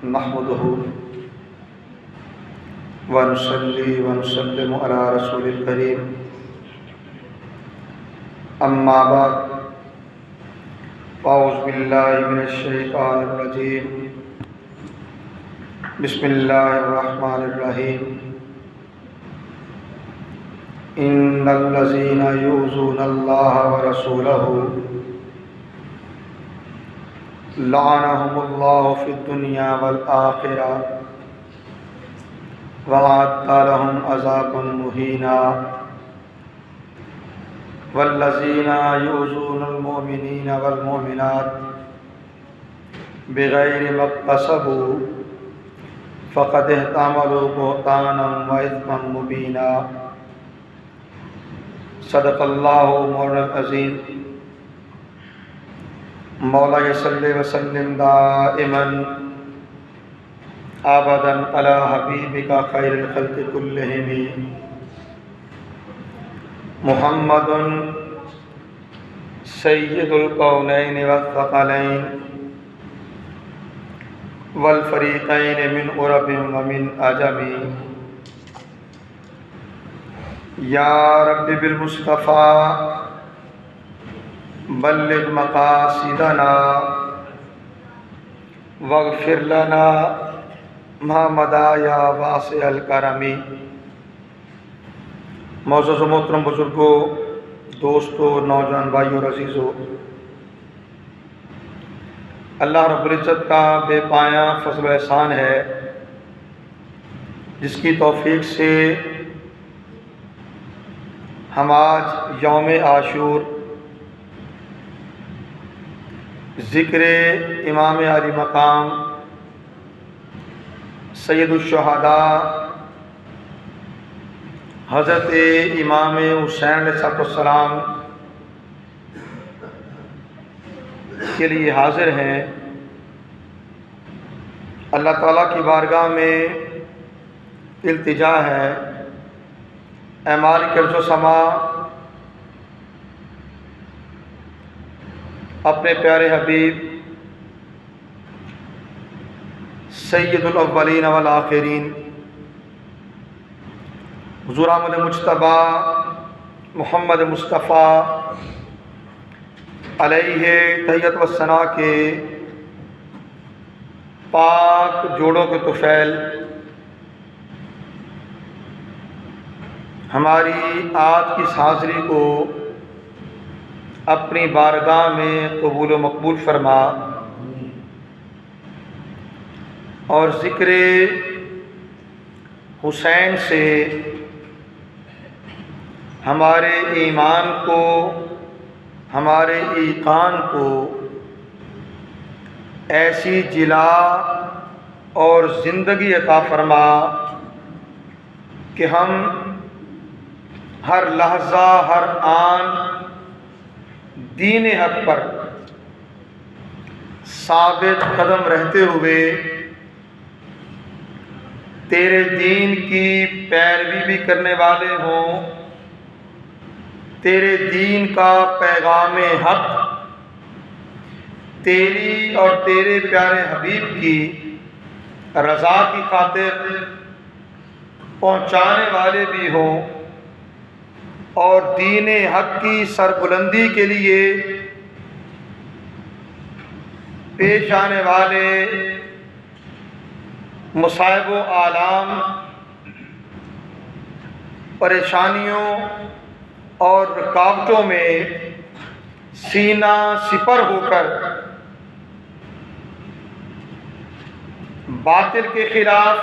نحمده ونصلي ونسلم على رسول الكريم اما بعد اعوذ باللہ من الشیطان الرجیم بسم اللہ الرحمن الرحیم ان الذین یؤذون اللہ ورسولہ لعنهم اللہ فی الدنیا والآخرہ وأعد لهم عذابا مہینا والذین یؤذون المؤمنین والمؤمنات بغیر ما اکتسبوا فقد احتملوا بہتانا وإثما مبینا صدق اللہ مولانا العظیم مولا صلی وسلم دائما ابدا علی حبیبک خیر الخلق کلہم محمد سید الکونین والثقلین والفریقین من عرب ومن عجم یا رب بالمصطفیٰ بلغ مقاصدنا واغفر لنا ما مضى یا واسع الکرم۔ معزز و محترم بزرگوں، دوستو، نوجوان بھائیوں اور عزیزو، اللہ رب العزت کا بے پایاں فضل و احسان ہے جس کی توفیق سے ہم آج یوم عاشور ذکر امام علی مقام سید الشہداء حضرت امام حسین علیہ السلام کے لیے حاضر ہیں۔ اللہ تعالیٰ کی بارگاہ میں التجا ہے، اے مالک ارض و سما، اپنے پیارے حبیب سید الاولین والآخرین حضور احمد مجتبی محمد مصطفیٰ علیہ تحیت و ثنا کے پاک جوڑوں کے طفیل ہماری آج کی اس حاضری کو اپنی بارگاہ میں قبول و مقبول فرما اور ذکر حسین سے ہمارے ایمان کو، ہمارے ایقان کو ایسی جلا اور زندگی عطا فرما کہ ہم ہر لحظہ، ہر آن دین حق پر ثابت قدم رہتے ہوئے تیرے دین کی پیروی بھی کرنے والے ہوں، تیرے دین کا پیغام حق تیری اور تیرے پیارے حبیب کی رضا کی خاطر پہنچانے والے بھی ہوں، اور دین حق کی سربلندی کے لیے پیش آنے والے مصائب و آلام، پریشانیوں اور رکاوٹوں میں سینہ سپر ہو کر باطل کے خلاف،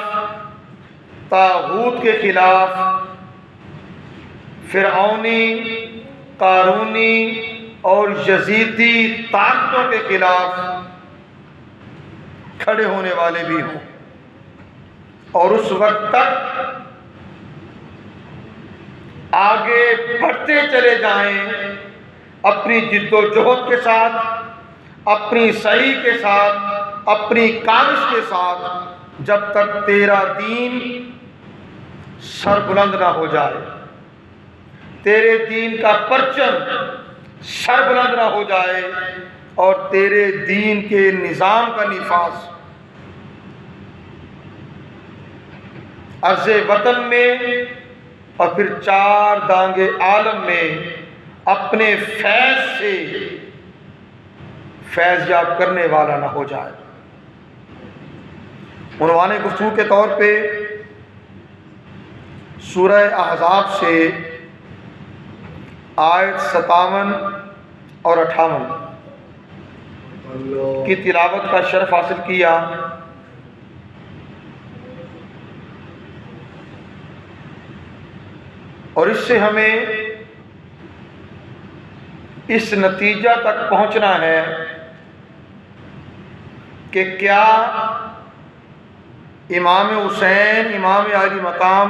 طاغوت کے خلاف، فرعونی، قارونی اور یزیدی طاقتوں کے خلاف کھڑے ہونے والے بھی ہوں، اور اس وقت تک آگے بڑھتے چلے جائیں اپنی جد و جہد کے ساتھ، اپنی صحیح کے ساتھ، اپنی کاوش کے ساتھ، جب تک تیرا دین سربلند نہ ہو جائے، تیرے دین کا پرچم سربلند نہ ہو جائے، اور تیرے دین کے نظام کا نفاذ عرض وطن میں اور پھر چار دانگے عالم میں اپنے فیض سے فیض یاب کرنے والا نہ ہو جائے۔ عنوان گفتگو کے طور پہ سورہ احزاب سے آیت 57 اور 58 کی تلاوت کا شرف حاصل کیا۔ اور اس سے ہمیں اس نتیجہ تک پہنچنا ہے کہ کیا امام حسین امام عالی مقام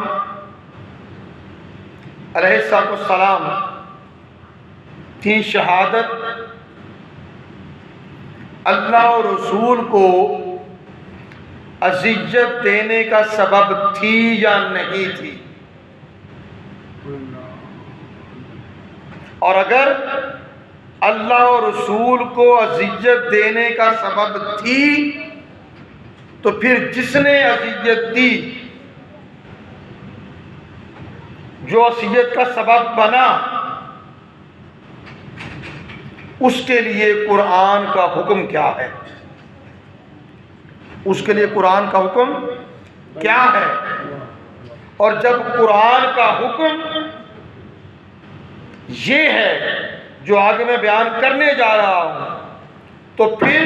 علیہ السلام کی شہادت اللہ اور رسول کو اذیت دینے کا سبب تھی یا نہیں تھی؟ اور اگر اللہ اور رسول کو اذیت دینے کا سبب تھی تو پھر جس نے اذیت دی، جو اذیت کا سبب بنا، اس کے لیے قرآن کا حکم کیا ہے؟ اس کے لیے قرآن کا حکم کیا ہے؟ اور جب قرآن کا حکم یہ ہے جو آگے میں بیان کرنے جا رہا ہوں، تو پھر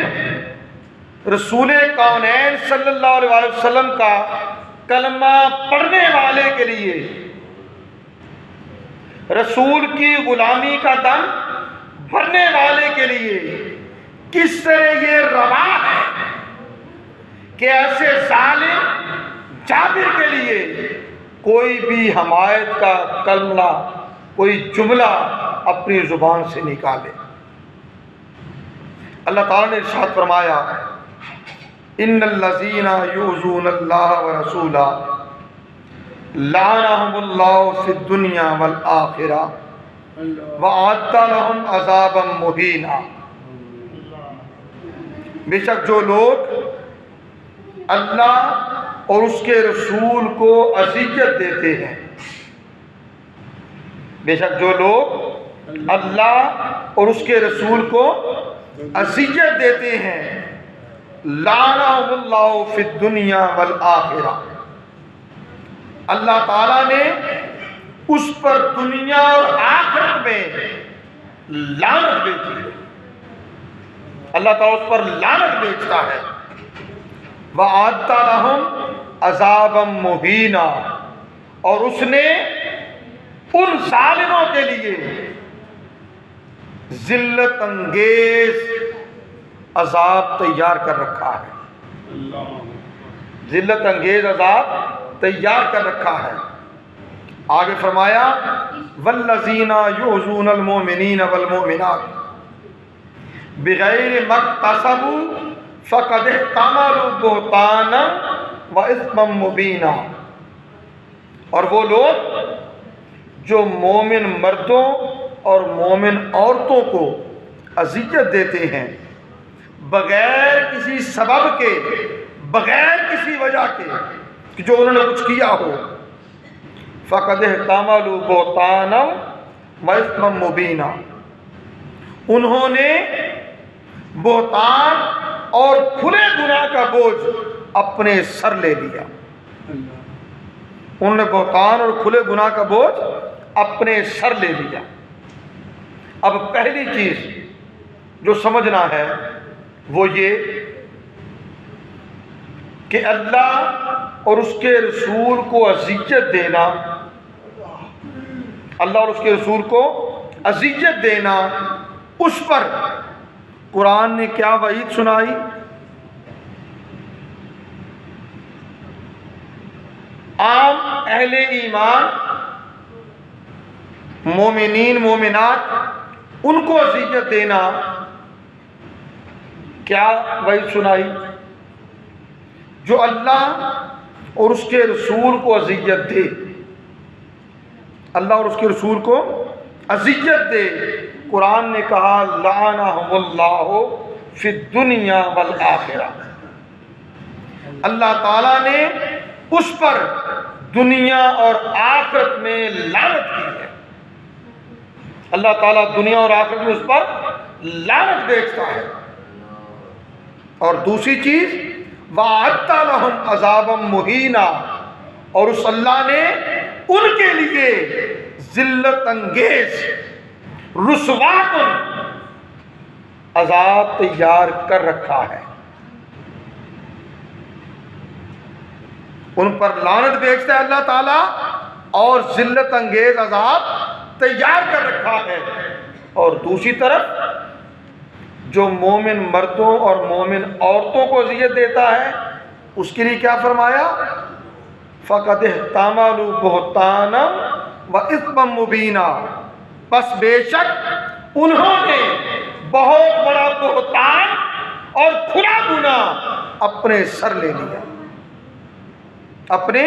رسول کونین صلی اللہ علیہ وسلم کا کلمہ پڑھنے والے کے لیے، رسول کی غلامی کا دم بھرنے والے کے لیے کس طرح یہ روا ہے کہ ایسے ظالم جابر کے لیے کوئی بھی حمایت کا کلمہ، کوئی جملہ اپنی زبان سے نکالے۔ اللہ تعالیٰ نے ارشاد فرمایا، ان الذین یؤذون اللہ ورسولہ لعنہم اللہ فی الدنیا والآخرہ وَأَعَدَّ لَهُمْ عَذَابًا مُهِینًا۔ بے شک جو لوگ اللہ اور اس کے رسول کو اذیت دیتے ہیں، بے شک جو لوگ اللہ اور اس کے رسول کو اذیت دیتے ہیں، لعنہم اللہ فی الدنیا والآخرہ، اللہ تعالیٰ نے اس پر دنیا اور آخرت میں لعنت بھیجی ہے۔ اللہ تعالیٰ اس پر لعنت بھیجتا ہے۔ وَأَعَدَّ لَهُمْ عَذَابًا مُهِینًا، اور اس نے ان ظالموں کے لیے ذلت انگیز عذاب تیار کر رکھا ہے، ذلت انگیز عذاب تیار کر رکھا ہے۔ آگے فرمایا، والذین یؤذون المؤمنین والمؤمنات بغیر ما اکتسبوا فقد احتملوا بہتانا واثما مبینا، اور وہ لوگ جو مومن مردوں اور مومن عورتوں کو اذیت دیتے ہیں بغیر کسی سبب کے، بغیر کسی وجہ کے کہ جو انہوں نے کچھ کیا ہو، فقد احتملوا بہتانا واثما مبینا، انہوں نے بہتان اور کھلے گناہ کا بوجھ اپنے سر لے لیا، انہوں نے بہتان اور کھلے گناہ کا بوجھ اپنے سر لے لیا۔ اب پہلی چیز جو سمجھنا ہے وہ یہ کہ اللہ اور اس کے رسول کو اذیت دینا، اللہ اور اس کے رسول کو اذیت دینا، اس پر قرآن نے کیا وعید سنائی؟ عام اہل ایمان، مومنین مومنات، ان کو اذیت دینا، کیا وعید سنائی؟ جو اللہ اور اس کے رسول کو اذیت دے، اللہ اور اس کے رسول کو اذیت دے، قرآن نے کہا لعنہم اللہ فی الدنیا والآخرہ، اللہ تعالیٰ نے اس پر دنیا اور آخرت میں لعنت کی ہے۔ اللہ تعالیٰ دنیا اور آخرت میں اس پر لعنت بھیجتا ہے۔ اور دوسری چیز وَأَعَدَّ لَهُمْ عَذَابًا مُهِينًا، اور اس اللہ نے ان کے لیے ذلت انگیز رسوا کن عذاب تیار کر رکھا ہے۔ ان پر لعنت بھیجتا ہے اللہ تعالیٰ اور ذلت انگیز عذاب تیار کر رکھا ہے۔ اور دوسری طرف جو مومن مردوں اور مومن عورتوں کو اذیت دیتا ہے اس کے لیے کیا فرمایا؟ فَقَدِ احْتَمَلُوا بُهْتَانًا وَإِثْمًا مُبِينًا، بس بے شک انہوں نے بہت بڑا بہتان اور کھلا گناہ اپنے سر لے لیا، اپنے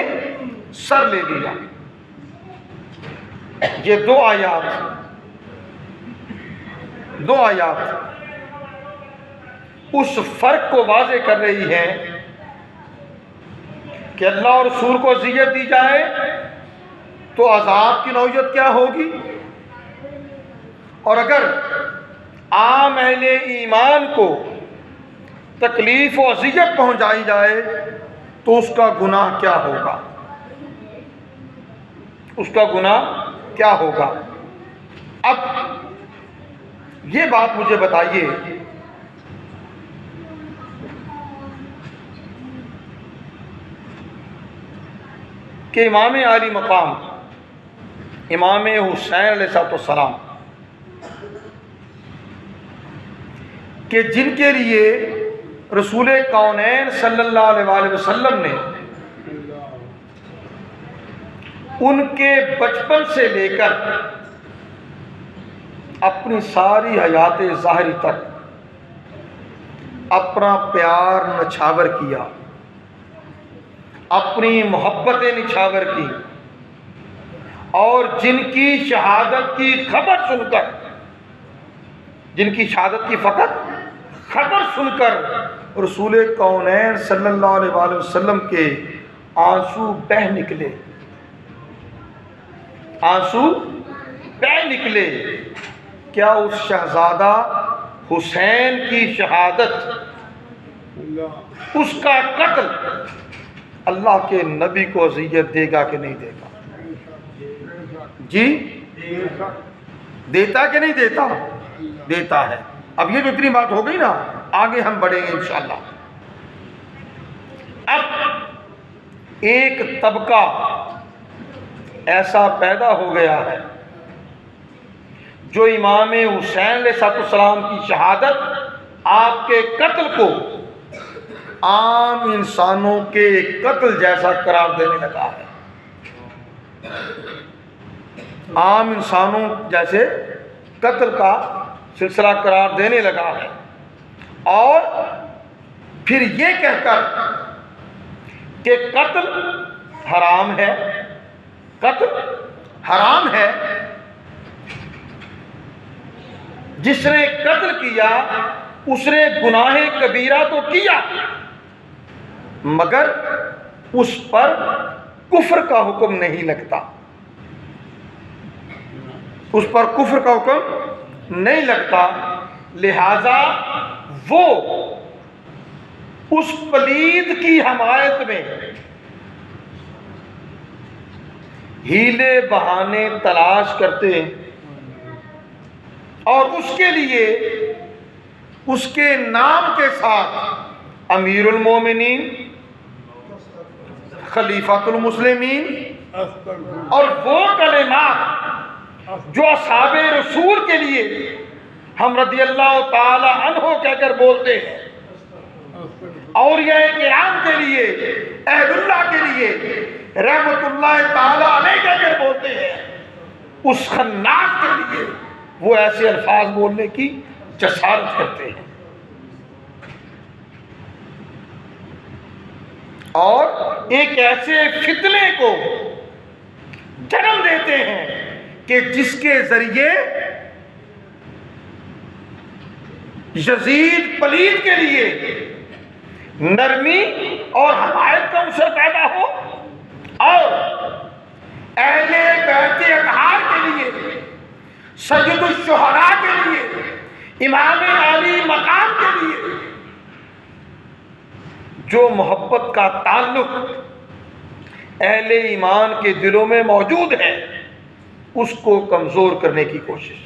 سر لے لیا۔ یہ دو آیات اس فرق کو واضح کر رہی ہے کہ اللہ اور رسول کو اذیت دی جائے تو عذاب کی نوعیت کیا ہوگی، اور اگر عام اہل ایمان کو تکلیف و اذیت پہنچائی جائے تو اس کا گناہ کیا ہوگا، اس کا گناہ کیا ہوگا۔ اب یہ بات مجھے بتائیے کہ امام عالی مقام امام حسین علیہ السلام کہ جن کے لیے رسول کونین صلی اللہ علیہ وآلہ وسلم نے ان کے بچپن سے لے کر اپنی ساری حیات ظاہری تک اپنا پیار نچھاور کیا، اپنی محبتیں نچھاور کی، اور جن کی شہادت کی خبر سن کر، جن کی شہادت کی فقط خبر سن کر رسول کونین صلی اللہ علیہ وآلہ وسلم کے آنسو بہہ نکلے، آنسو بہہ نکلے۔ کیا اس شہزادہ حسین کی شہادت، اس کا قتل اللہ کے نبی کو اذیت دے گا کہ نہیں دے گا؟ جی دیتا کہ نہیں دیتا؟ دیتا ہے۔ اب یہ جو اتنی بات ہو گئی نا، آگے ہم بڑھیں گے انشاءاللہ۔ اب ایک طبقہ ایسا پیدا ہو گیا ہے جو امام حسین علیہ السلام کی شہادت، آپ کے قتل کو عام انسانوں کے قتل جیسا قرار دینے لگا ہے، عام انسانوں جیسے قتل کا سلسلہ قرار دینے لگا ہے، اور پھر یہ کہہ کر کہ قتل حرام ہے، قتل حرام ہے، جس نے قتل کیا اس نے گناہ کبیرہ تو کیا مگر اس پر کفر کا حکم نہیں لگتا، اس پر کفر کا حکم نہیں لگتا، لہذا وہ اس پلید کی حمایت میں ہیلے بہانے تلاش کرتے ہیں، اور اس کے لیے اس کے نام کے ساتھ امیر المومنین، خلیفۃ المسلمین، اور وہ کلمات جو اصحاب رسول کے لیے ہم رضی اللہ تعالی عنہ کہہ کر بولتے ہیں، اولیاء کرام کے لیے، اہل اللہ کے لیے رحمت اللہ تعالی علیہ کہہ کر بولتے ہیں، اس خناس کے لیے وہ ایسے الفاظ بولنے کی جسارت کرتے ہیں، اور ایک ایسے فتنے کو جنم دیتے ہیں کہ جس کے ذریعے یزید پلید کے لیے نرمی اور حمایت کا عنصر پیدا ہو، اور اہل بیت اطہار کے لیے، سید الشہداء کے لیے، امام علی مقام کے لیے جو محبت کا تعلق اہل ایمان کے دلوں میں موجود ہے اس کو کمزور کرنے کی کوشش۔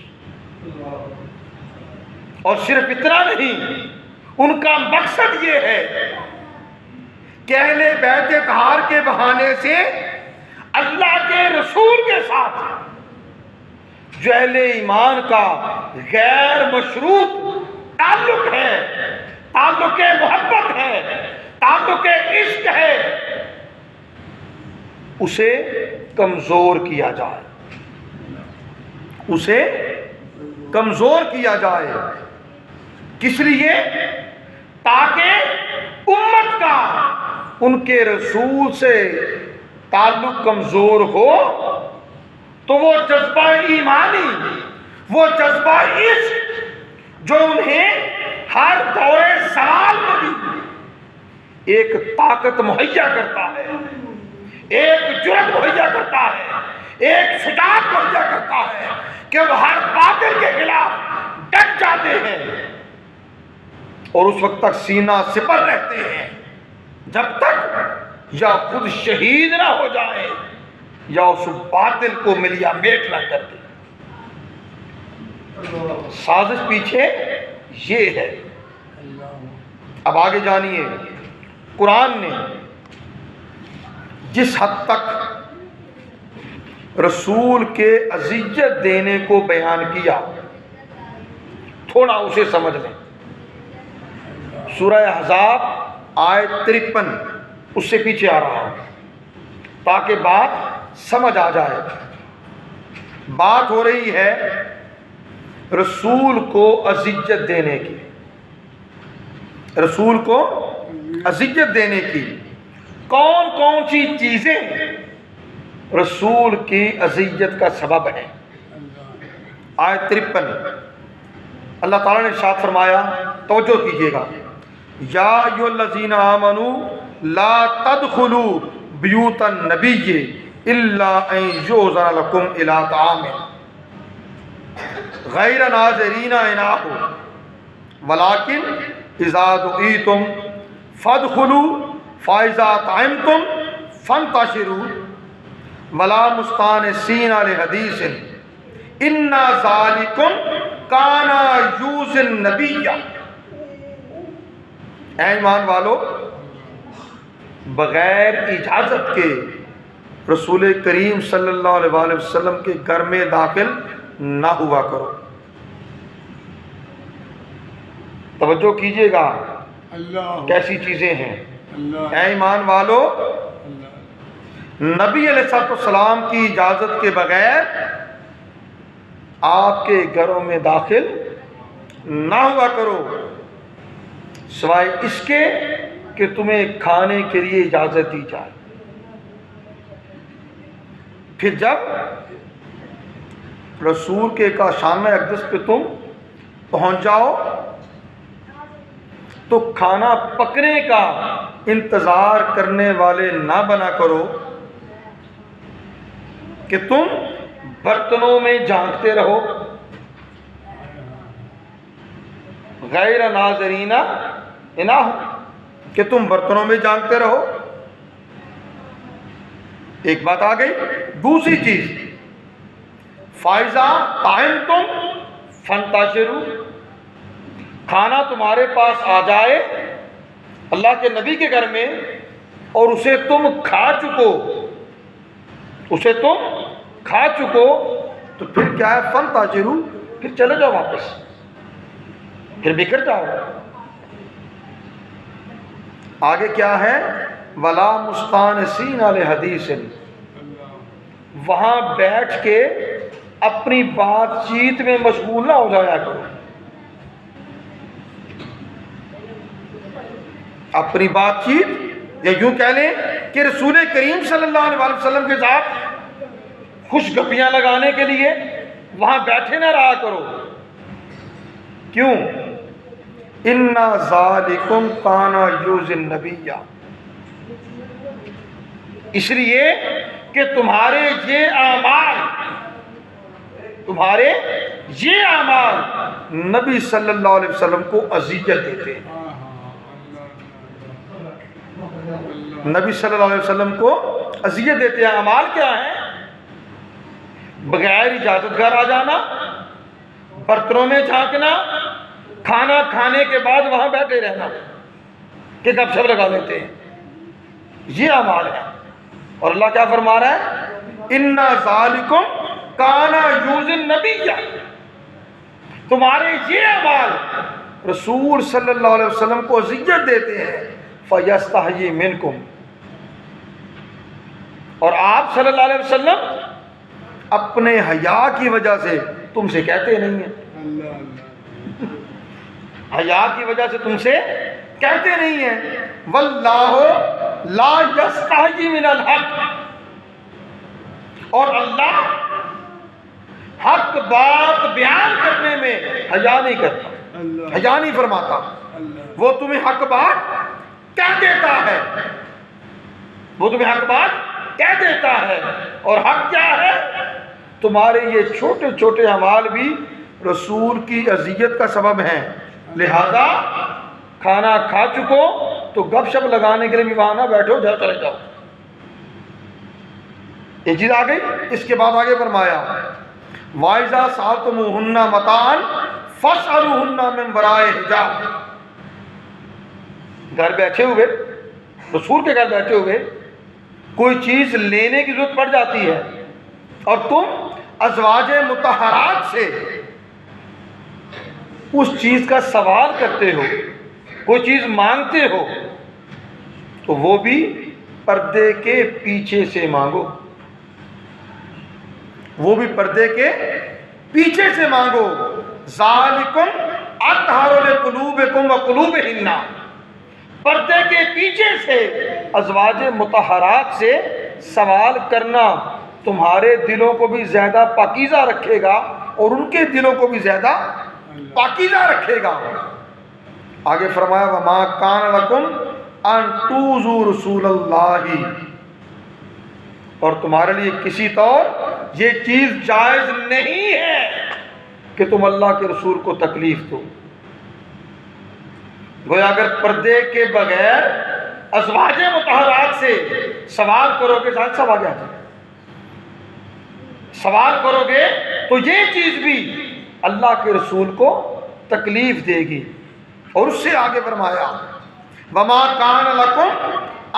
اور صرف اتنا نہیں، ان کا مقصد یہ ہے کہ اہل بیت اطہار کے بہانے سے اللہ کے رسول کے ساتھ جو اہل ایمان کا غیر مشروط تعلق ہے، تعلق محبت ہے، تعلق عشق ہے، اسے کمزور کیا جائے، اسے کمزور کیا جائے۔ کس لیے؟ تاکہ امت کا ان کے رسول سے تعلق کمزور ہو تو وہ جذبہ ایمانی، وہ جذبہ عشق جو انہیں ہر دور زوال میں بھی ایک طاقت مہیا کرتا ہے، ایک جرأت مہیا کرتا ہے، ایک شجاعت مہیا کرتا ہے کہ وہ ہر باطل کے خلاف ڈٹ جاتے ہیں اور اس وقت تک سینہ سپر رہتے ہیں جب تک یا خود شہید نہ ہو جائے یا اس باطل کو ملیا میٹ نہ کر دے۔ سازش پیچھے یہ ہے۔ اب آگے جانیے، قرآن نے جس حد تک رسول کے اذیت دینے کو بیان کیا، تھوڑا اسے سمجھ لیں۔ سورہ احزاب آیت 53 اس سے پیچھے آ رہا ہوں تاکہ بات سمجھ آ جائے۔ بات ہو رہی ہے رسول کو اذیت دینے کی، رسول کو اذیت دینے کی۔ کون کون سی چیزیں رسول کی اذیت کا سبب ہیں؟ آیت 53 اللہ تعالیٰ نے ارشاد فرمایا، توجہ کیجیے گا، یا ایھا الذین آمنوا لا تدخلوا بیوت النبی الا ان یؤذن لکم الی طعام غیر ناظرین اناہ ولکن اذا دعیتم فادخلوا فاذا طعمتم فانتشروا ولا مستانسین لحدیث ان ذالکم کان یؤذی النبی۔ اے ایمان والو، بغیر اجازت کے رسول کریم صلی اللہ علیہ وآلہ وسلم کے گھر میں داخل نہ ہوا کرو۔ توجہ کیجئے گا کیسی چیزیں ہیں۔ اے ایمان والو، نبی علیہ السلام کی اجازت کے بغیر آپ کے گھروں میں داخل نہ ہوا کرو، سوائے اس کے کہ تمہیں کھانے کے لیے اجازت دی جائے۔ پھر جب رسول کے کاشانہ اقدس پہ تم پہنچ جاؤ تو کھانا پکنے کا انتظار کرنے والے نہ بنا کرو کہ تم برتنوں میں جھانکتے رہو، غیر ناظرین اناہ، کہ تم برتنوں میں جھانکتے رہو۔ ایک بات آ گئی۔ دوسری چیز، فائزہ طعمتم فانتشروا، کھانا تمہارے پاس آ جائے اللہ کے نبی کے گھر میں اور اسے تم کھا چکو، اسے تم کھا چکو تو پھر کیا ہے؟ فانتشروا، پھر چلے جاؤ واپس، پھر بکھر جاؤ۔ آگے کیا ہے؟ ولا مستانسین لحدیث، وہاں بیٹھ کے اپنی بات چیت میں مشغول نہ ہو جایا کرو، اپنی بات چیت، یا یوں کہہ لیں کہ رسول کریم صلی اللہ علیہ وسلم کے ساتھ خوش گپیاں لگانے کے لیے وہاں بیٹھے نہ رہا کرو۔ کیوں؟ اِنَّ ذَلِكُمْ كَانَ يُؤْذِي النَّبِيَّ، اس لیے کہ تمہارے یہ اعمال نبی صلی اللہ علیہ وسلم کو اذیت دیتے ہیں. نبی صلی اللہ علیہ وسلم کو اذیت دیتے ہیں. اعمال کیا ہیں؟ بغیر اجازت گھر آ جانا، برتنوں میں جھانکنا، کھانا کھانے کے بعد وہاں بیٹھے رہنا کہ گپ شپ لگا لیتے ہیں. یہ اعمال ہے. اور اللہ کیا فرما رہا ہے؟ اِنَّ ذَلِكُمْ كَانَ يُؤْذِي النَّبِيَّ. تمہارے یہ اعمال رسول صلی اللہ علیہ وسلم کو اذیت دیتے ہیں. فَيَسْتَحْيِي مِنْكُمْ. اور آپ صلی اللہ علیہ وسلم اپنے حیا کی وجہ سے تم سے کہتے نہیں ہیں. حیا کی وجہ سے تم سے کہتے نہیں ہیں. واللہ لا یستحیی من الحق. اور اللہ حق بات بیان کرنے میں حیا نہیں کرتا، حیا نہیں فرماتا. وہ تمہیں حق بات کہہ دیتا ہے، وہ تمہیں حق بات کہہ دیتا ہے. اور حق کیا ہے؟ تمہارے یہ چھوٹے چھوٹے اعمال بھی رسول کی اذیت کا سبب ہیں. لہذا کھانا کھا چکو تو گپ شپ لگانے کے لیے بھی وہاں نہ بیٹھو، جاؤ چلے جاؤ. یہ چیز آ گئی. اس کے بعد آگے فرمایا وَإِذَا سَأَلْتُمُوهُنَّ مَتَاعًا فَاسْأَلُوهُنَّ مِنْ وَرَاءِ حِجَابٍ. گھر بیٹھے ہوئے، رسول کے گھر بیٹھے ہوئے کوئی چیز لینے کی ضرورت پڑ جاتی ہے اور تم ازواج مطہرات سے اس چیز کا سوال کرتے ہو، کوئی چیز مانگتے ہو، تو وہ بھی پردے کے پیچھے سے مانگو. وہ بھی پردے کے پیچھے سے مانگو. ذالکم اطہر لقلوبکم وقلوبہن. پردے کے پیچھے سے ازواج مطہرات سے سوال کرنا تمہارے دلوں کو بھی زیادہ پاکیزہ رکھے گا اور ان کے دلوں کو بھی زیادہ پاکیزہ رکھے گا. آگے فرمایا وَمَا كَانَ لَكُمْ أَن تُؤْذُوا رَسُولَ اللَّهِ. اور تمہارے لیے کسی طور یہ چیز جائز نہیں ہے کہ تم اللہ کے رسول کو تکلیف دو. گویا اگر پردے کے بغیر ازواج مطہرات سے سوال کرو گے، شاید سب آگے آ جائے، سوال کرو گے تو یہ چیز بھی اللہ کے رسول کو تکلیف دے گی. اور اس سے آگے فرمایا وَمَا كَانَ لَكُمْ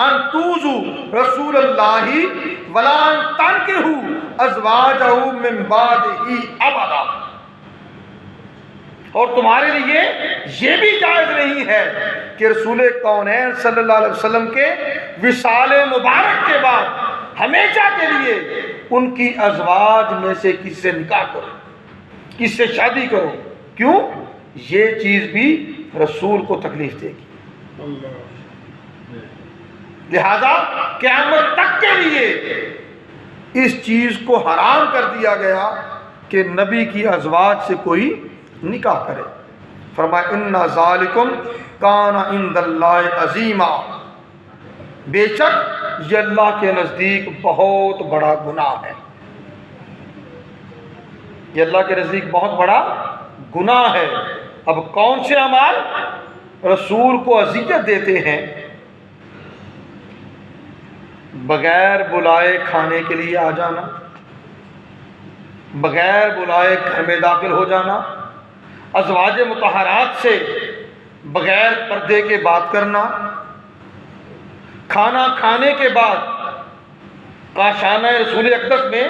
أَن تُؤْذُوا رَسُولَ اللَّهِ وَلَا أَن تَنكِحُوا أَزْوَاجَهُ مِن بَعْدِهِ أَبَدًا. اور تمہارے لیے یہ بھی جائز نہیں ہے کہ رسول کونین صلی اللہ علیہ وسلم کے وصال مبارک کے بعد ہمیشہ کے لیے ان کی ازواج میں سے کسی سے نکاح کرو، کس سے شادی کرو. کیوں؟ یہ چیز بھی رسول کو تکلیف دے گی. لہذا قیامت تک کے لیے اس چیز کو حرام کر دیا گیا کہ نبی کی ازواج سے کوئی نکاح کرے. فرمایا اِنَّ ذَلِكُمْ كَانَ عِندَ اللَّهِ عَظِيمًا. بے شک یہ اللہ کے نزدیک بہت بڑا گناہ ہے. یہ اللہ کے نزدیک بہت بڑا گناہ ہے. اب کون سے اعمال رسول کو اذیت دیتے ہیں؟ بغیر بلائے کھانے کے لیے آ جانا، بغیر بلائے گھر میں داخل ہو جانا، ازواج مطہرات سے بغیر پردے کے بات کرنا، کھانا کھانے کے بعد کاشانہ رسول اقدس میں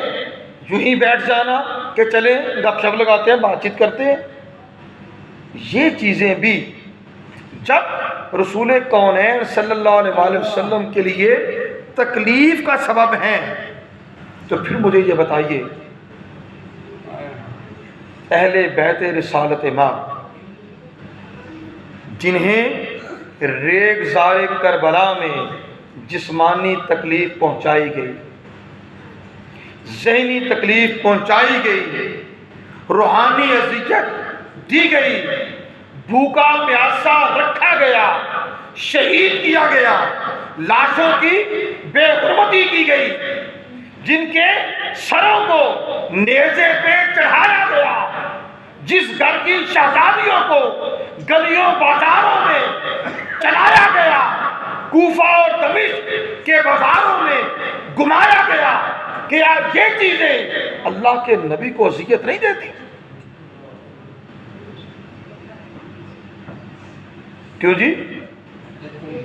یوں ہی بیٹھ جانا کہ چلیں گپ شپ لگاتے ہیں، بات چیت کرتے ہیں. یہ چیزیں بھی جب رسول کونین صلی اللہ علیہ وسلم کے لیے تکلیف کا سبب ہیں تو پھر مجھے یہ بتائیے اہل بیت رسالت ماں جنہیں ریگزار کربلا میں جسمانی تکلیف پہنچائی گئی، ذہنی تکلیف پہنچائی گئی، روحانی اذیت دی گئی، بھوکا پیاسا رکھا گیا، شہید کیا گیا، لاشوں کی بے حرمتی کی گئی، جن کے سروں کو نیزے پہ چڑھایا گیا، جس گھر کی شہزادیوں کو گلیوں بازاروں میں چلایا گیا، کوفہ اور دمشق کے بازاروں میں گھمایا گیا، کیا یہ چیزیں اللہ کے نبی کو اذیت نہیں دیتی؟ کیوں جی؟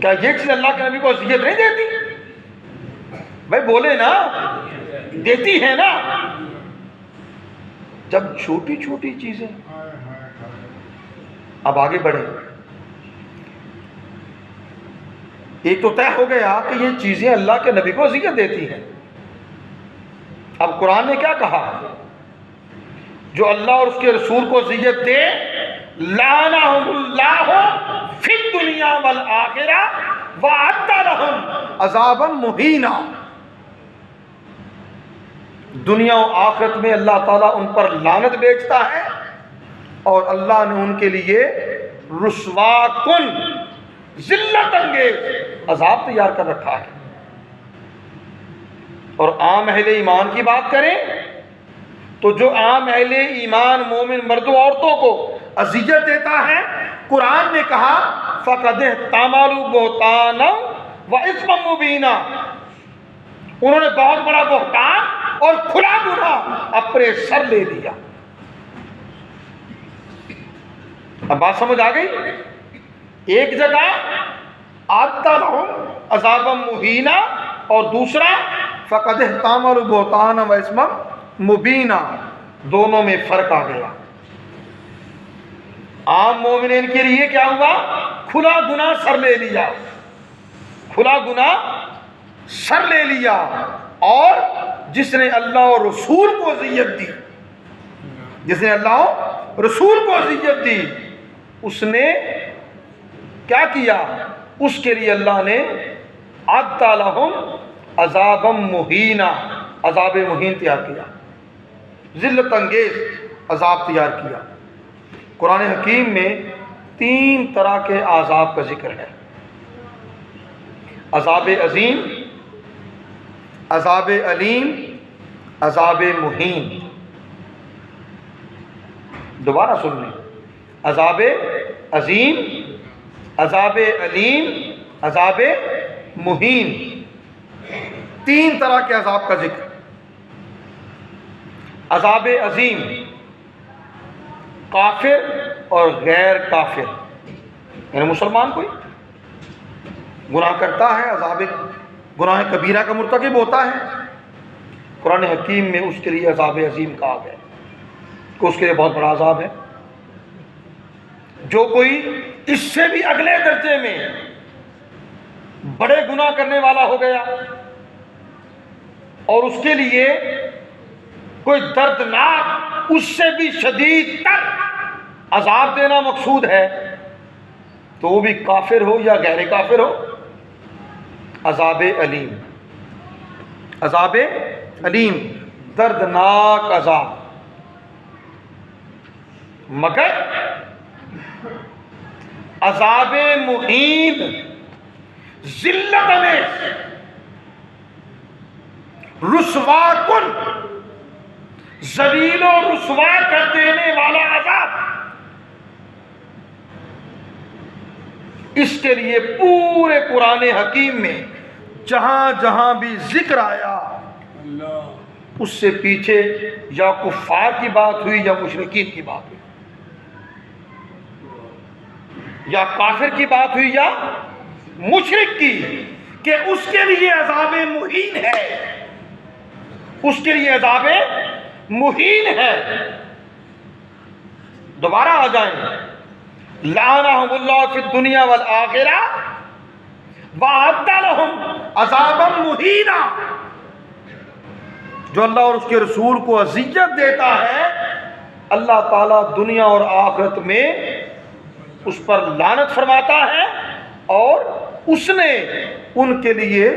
کیا یہ چیز اللہ کے نبی کو اذیت نہیں دیتی؟ بھائی بولے نا، دیتی ہے نا۔ جب چھوٹی چھوٹی چیزیں، اب آگے بڑھیں، ایک تو طے ہو گیا کہ یہ چیزیں اللہ کے نبی کو اذیت دیتی ہیں۔ اب قرآن نے کیا کہا؟ جو اللہ اور اس کے رسول کو اذیت دے، لعنہم اللہ فی الدنیا والآخرہ وأعد لہم عذابا مہینا۔ دنیا و آخرت میں اللہ تعالیٰ ان پر لعنت بیچتا ہے، اور اللہ نے ان کے لیے رسوا کن، ذلت انگیز عذاب تیار کر رکھا ہے۔ اور عام اہل ایمان کی بات کریں تو جو عام اہل ایمان مومن مردوں عورتوں کو اذیت دیتا ہے، قرآن نے کہا فَقَدِ احْتَمَلُوا بُهْتَانًا وَإِثْمًا مُبِينًا، انہوں نے بہت بڑا بہتان اور کھلا گناہ اپنے سر لے لیا۔ اب بات سمجھ آ گئی؟ ایک جگہ أَعَدَّ لَهُمْ عَذَابًا مُهِينًا، اور دوسرا فَقَدِ احْتَمَلُوا بُهْتَانًا وَإِثْمًا مُبِينًا، دونوں میں فرق آ گیا۔ عام مومنین کے لیے کیا ہوا؟ کھلا گناہ سر لے لیا، کھلا گناہ سر لے لیا، اور جس نے اللہ اور رسول کو اذیت دی، جس نے اللہ اور رسول کو اذیت دی، اس نے کیا کیا؟ اس کے لیے اللہ نے أَعَدَّ لَهُمْ عَذَابًا مُهِينًا، عذاب مہین تیار کیا، ذلت انگیز عذاب تیار کیا۔ قرآن حکیم میں 3 طرح کے عذاب کا ذکر ہے: عذاب عظیم، عذاب علیم، عذاب مہین۔ دوبارہ سن لیں، عذاب عظیم، عذاب علیم، عذاب مہین، 3 طرح کے عذاب کا ذکر۔ عذاب عظیم، کافر اور غیر کافر، یعنی مسلمان کوئی گناہ کرتا ہے، عذاب گناہ کبیرہ کا مرتکب ہوتا ہے، قرآن حکیم میں اس کے لیے عذاب عظیم کہا گیا کہ اس کے لیے بہت بڑا عذاب ہے۔ جو کوئی اس سے بھی اگلے درجے میں بڑے گناہ کرنے والا ہو گیا اور اس کے لیے کوئی دردناک، اس سے بھی شدید تر عذاب دینا مقصود ہے، تو وہ بھی کافر ہو یا غیر کافر ہو، عذاب علیم، عذاب علیم، دردناک عذاب۔ مگر عذاب مہین، ذلت میں رسوا کن، ذلیل و رسوا کر دینے والا عذاب، اس کے لیے پورے قرآن حکیم میں جہاں جہاں بھی ذکر آیا، اس سے پیچھے یا کفار کی بات ہوئی یا مشرکین کی بات ہوئی، یا کافر کی بات ہوئی یا مشرک کی، کہ اس کے لیے عذاب مہین ہے، اس کے لیے عذاب مہین ہے۔ دوبارہ آ جائیں، لعنہم اللہ فی الدنیا والآخرہ وأعد لہم عذابا مہینا۔ جو اللہ اور اس کے رسول کو اذیت دیتا ہے، اللہ تعالیٰ دنیا اور آخرت میں اس پر لعنت فرماتا ہے، اور اس نے ان کے لیے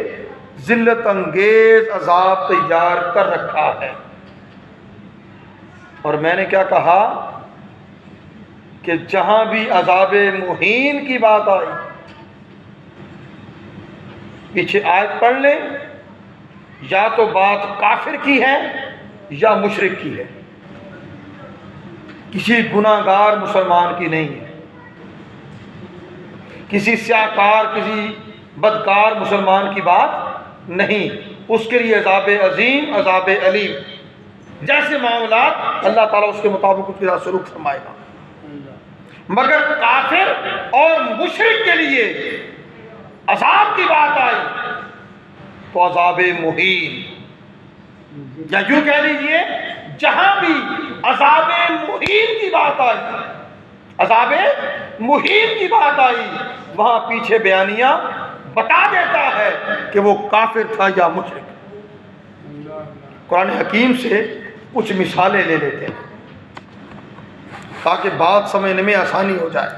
ذلت انگیز عذاب تیار کر رکھا ہے۔ اور میں نے کیا کہا کہ جہاں بھی عذاب مہین کی بات آئی، پیچھے آیت پڑھ لیں، یا تو بات کافر کی ہے یا مشرک کی ہے، کسی گناہ گار مسلمان کی نہیں ہے، کسی سیاہکار کسی بدکار مسلمان کی بات نہیں. اس کے لیے عذاب عظیم، عذاب علیم جیسے معاملات اللہ تعالیٰ اس کے مطابق اس کے ساتھ سلوک فرمائے گا. مگر کافر اور مشرک کے لیے عذاب کی بات آئی تو عذاب مہین، یا یوں کہہ لیجئے جہاں بھی عذاب مہین کی بات آئی، عذاب مہین کی بات آئی، وہاں پیچھے بیانیہ بتا دیتا ہے کہ وہ کافر تھا یا مشرک. قرآن حکیم سے کچھ مثالیں لے لیتے ہیں تاکہ بات سمجھنے میں آسانی ہو جائے.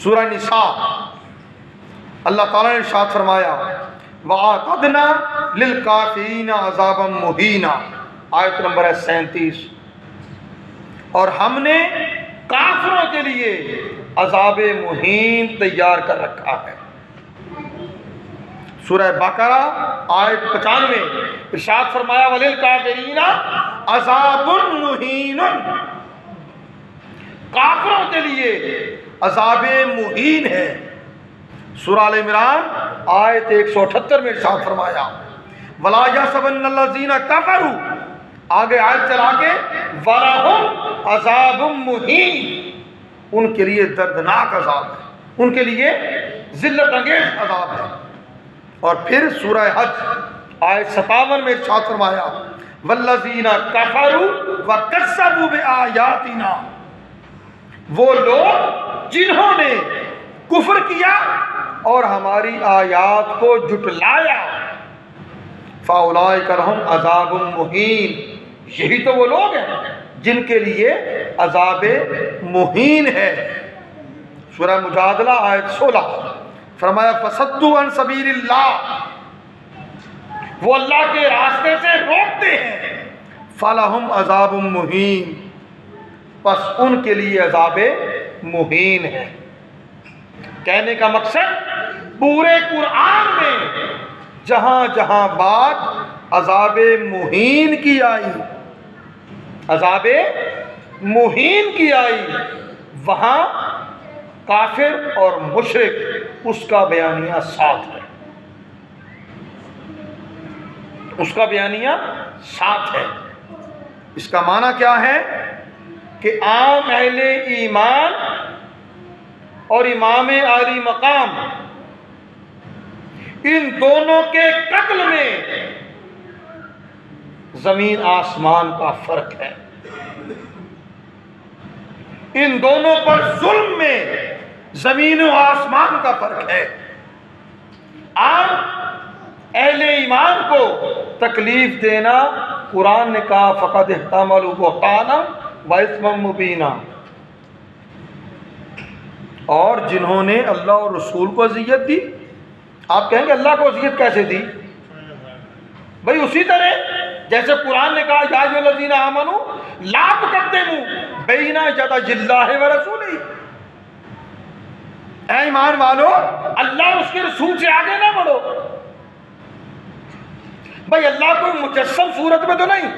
سورہ نساء اللہ تعالیٰ نے ارشاد فرمایا وَأَعْتَدْنَا لِلْكَافِرِينَ عَذَابًا مُهِينًا، آیت نمبر ہے 37. اور ہم نے کافروں کے لیے عذاب مہین تیار کر رکھا ہے. سورہ بقرہ آیت 95 ارشاد فرمایا وَلِلْكَافِرِينَ عَذَابٌ مُهِينٌ، کافروں کے لیے عذاب مہین ہے. سورہ آل عمران آیت 178 میں ارشاد فرمایا وَلَا يَحْسَبَنَّ الَّذِينَ كَفَرُوا، آگے آیت چلا کے وَلَهُمْ عَذَابٌ مُهِينٌ، ان کے لیے دردناک عذاب ہے، ان کے لیے ذلت انگیز عذاب ہے. اور پھر سورہ حج آیت 57 میں ارشاد فرمایا وَالَّذِينَ كَفَرُوا وَكَذَّبُوا بِآيَاتِنَا، وہ لوگ جنہوں نے کفر کیا اور ہماری آیات کو جھٹلایا فَأُولَٰئِكَ لَهُمْ عَذَابٌ مُهِينٌ، یہی تو وہ لوگ ہیں جن کے لیے عذاب مہین ہے. سورہ مجادلہ آیت 16 فرمایا فَصَدُّوا عَن سَبِيلِ اللَّهِ، وہ اللہ کے راستے سے روکتے ہیں فَلَهُمْ عَذَابٌ مُهِينٌ، پس ان کے لیے عذاب مہین ہے. کہنے کا مقصد پورے قرآن میں جہاں جہاں بات عذاب مہین کی آئی، عذاب مہین کی آئی، وہاں کافر اور مشرک اس کا بیانیہ ساتھ ہے، اس کا بیانیہ ساتھ ہے. اس کا معنی کیا ہے کہ عام اہل ایمان اور امام عالی مقام ان دونوں کے قتل میں زمین آسمان کا فرق ہے، ان دونوں پر ظلم میں زمین و آسمان کا فرق ہے. عام اہل ایمان کو تکلیف دینا قرآن نے کہا فقد احتملوا بہتانا واثما مبینا، اور جنہوں نے اللہ اور رسول کو اذیت دی، آپ کہیں گے اللہ کو اذیت کیسے دی؟ بھئی اسی طرح جیسے قرآن نے کہا یا ایھا الذین آمنوا لا تقدموا بین یدی اللہ ورسولہ، اے ایمان والو اللہ اس کے رسول سے آگے نہ بڑھو. بھئی اللہ کوئی مجسم صورت میں تو نہیں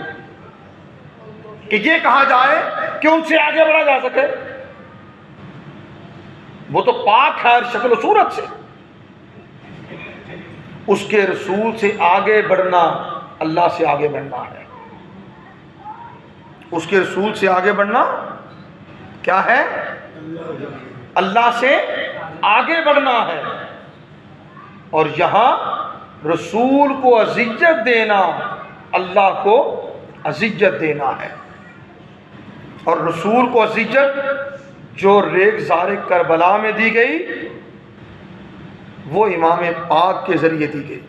کہ یہ کہا جائے کہ ان سے آگے بڑھا جا سکے، وہ تو پاک ہے شکل و صورت سے. اس کے رسول سے آگے بڑھنا اللہ سے آگے بڑھنا ہے. اس کے رسول سے آگے بڑھنا کیا ہے؟ اللہ سے آگے بڑھنا ہے. اور یہاں رسول کو اذیت دینا اللہ کو اذیت دینا ہے. اور رسول کو اذیت جو ریگزار کربلا میں دی گئی وہ امام پاک کے ذریعے دی گئی،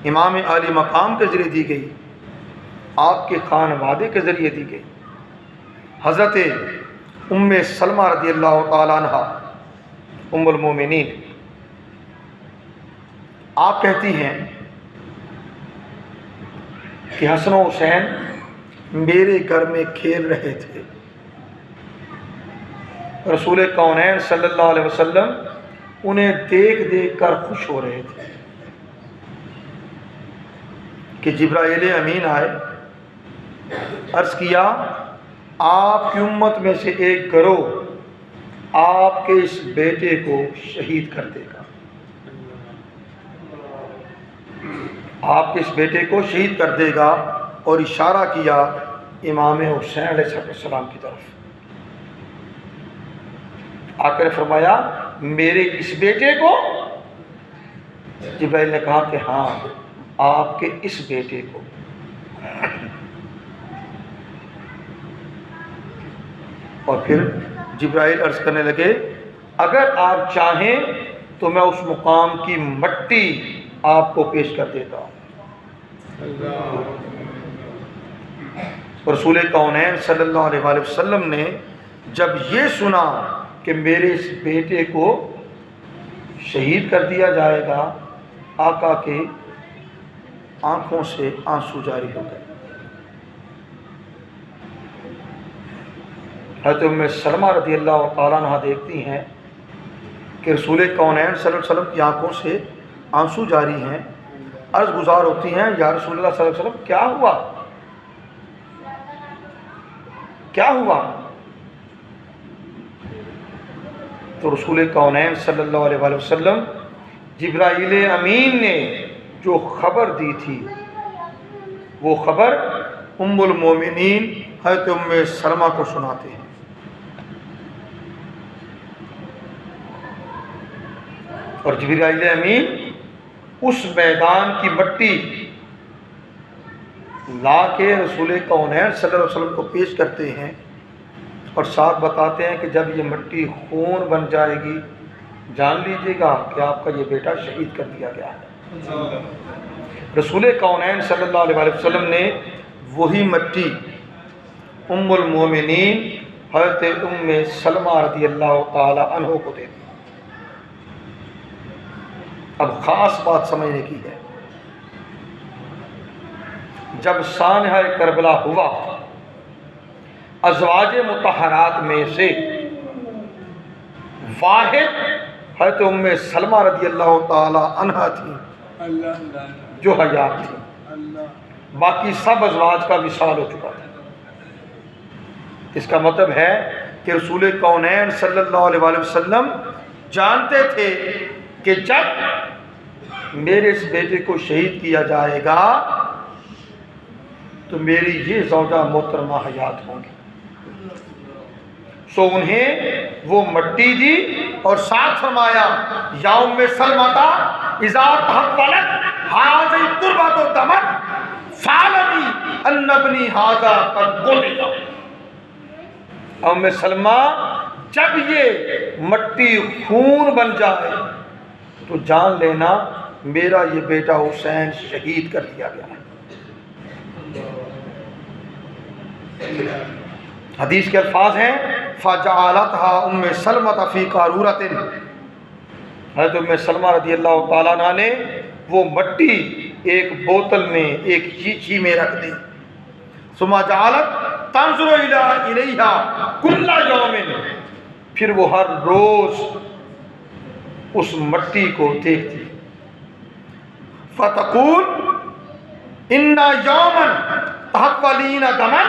امام عالی مقام کے ذریعے دی گئی، آپ کے خانوادے کے ذریعے دی گئی. حضرت ام سلمہ رضی اللہ تعالیٰ عنہ ام المومنین آپ کہتی ہیں کہ حسن و حسین میرے گھر میں کھیل رہے تھے رسول کونین صلی اللہ علیہ وسلم انہیں دیکھ دیکھ کر خوش ہو رہے تھے کہ جبرائیل امین آئے، عرض کیا آپ کی امت میں سے ایک گروہ آپ کے اس بیٹے کو شہید کر دے گا، آپ کے اس بیٹے کو شہید کر دے گا، اور اشارہ کیا امام حسین علیہ السلام کی طرف۔ آقا نے فرمایا میرے اس بیٹے کو؟ جبرائیل نے کہا کہ ہاں آپ کے اس بیٹے کو۔ اور پھر جبرائیل عرض کرنے لگے اگر آپ چاہیں تو میں اس مقام کی مٹی آپ کو پیش کر دیتا ہوں۔ رسول کونین صلی اللہ علیہ وآلہ وسلم نے جب یہ سنا کہ میرے اس بیٹے کو شہید کر دیا جائے گا، آقا کے آنکھوں سے آنسو جاری ہو گئے۔ حضرت ام سلمہ رضی اللہ تعالیٰ عنہ دیکھتی ہیں کہ رسول کونین صلی اللہ علیہ وسلم کی آنکھوں سے آنسو جاری ہیں، عرض گزار ہوتی ہیں یا رسول اللہ صلی اللہ علیہ وسلم کیا ہوا؟ کیا ہوا؟ تو رسول کونین صلی اللہ علیہ وآلہ وسلم جبرائیل امین نے جو خبر دی تھی وہ خبر ام المومنین حضرت ام سلمہ کو سناتے ہیں۔ اور جبرائیل امین اس میدان کی مٹی لا کے رسول کونین صلی اللہ علیہ وسلم کو پیش کرتے ہیں، اور ساتھ بتاتے ہیں کہ جب یہ مٹی خون بن جائے گی جان لیجیے گا کہ آپ کا یہ بیٹا شہید کر دیا گیا ہے۔ رسول کونین صلی اللہ علیہ وآلہ وسلم نے وہی مٹی ام المومنین حضرت ام سلمہ رضی اللہ تعالی عنہ کو دے دی۔ اب خاص بات سمجھنے کی ہے، جب سانحہ کربلا ہوا ازواج مطہرات میں سے واحد حضرت ام سلمہ رضی اللہ تعالی عنہ تھی جو حیات تھی، باقی سب ازواج کا وصال ہو چکا تھا۔ اس کا مطلب ہے کہ رسول کونین صلی اللہ علیہ وآلہ وسلم جانتے تھے کہ جب میرے اس بیٹے کو شہید کیا جائے گا تو میری یہ زوجہ محترمہ حیات ہوں گی، سو انہیں وہ مٹی دی اور ساتھ فرمایا یا ام سلمہ اذا تحولت هذه التربة دما فاعلمي ان ابني هذا قد قتل۔ ام سلمہ جب یہ مٹی خون بن جائے تو جان لینا میرا یہ بیٹا حسین شہید کر دیا گیا ہے۔ حدیث کے الفاظ ہیں فَجَعَلَتْهَا ام سلمة فِي قَارُورَةٍ، حضرت ام سلمہ رضی اللہ تعالیٰ عنہ نے وہ مٹی ایک بوتل میں ایک شیشی میں رکھ دی، ثم جعلت تنظر الیہا کل یوم، پھر وہ ہر روز اس مٹی کو دیکھتی، فتقول ان یوما تحولین دما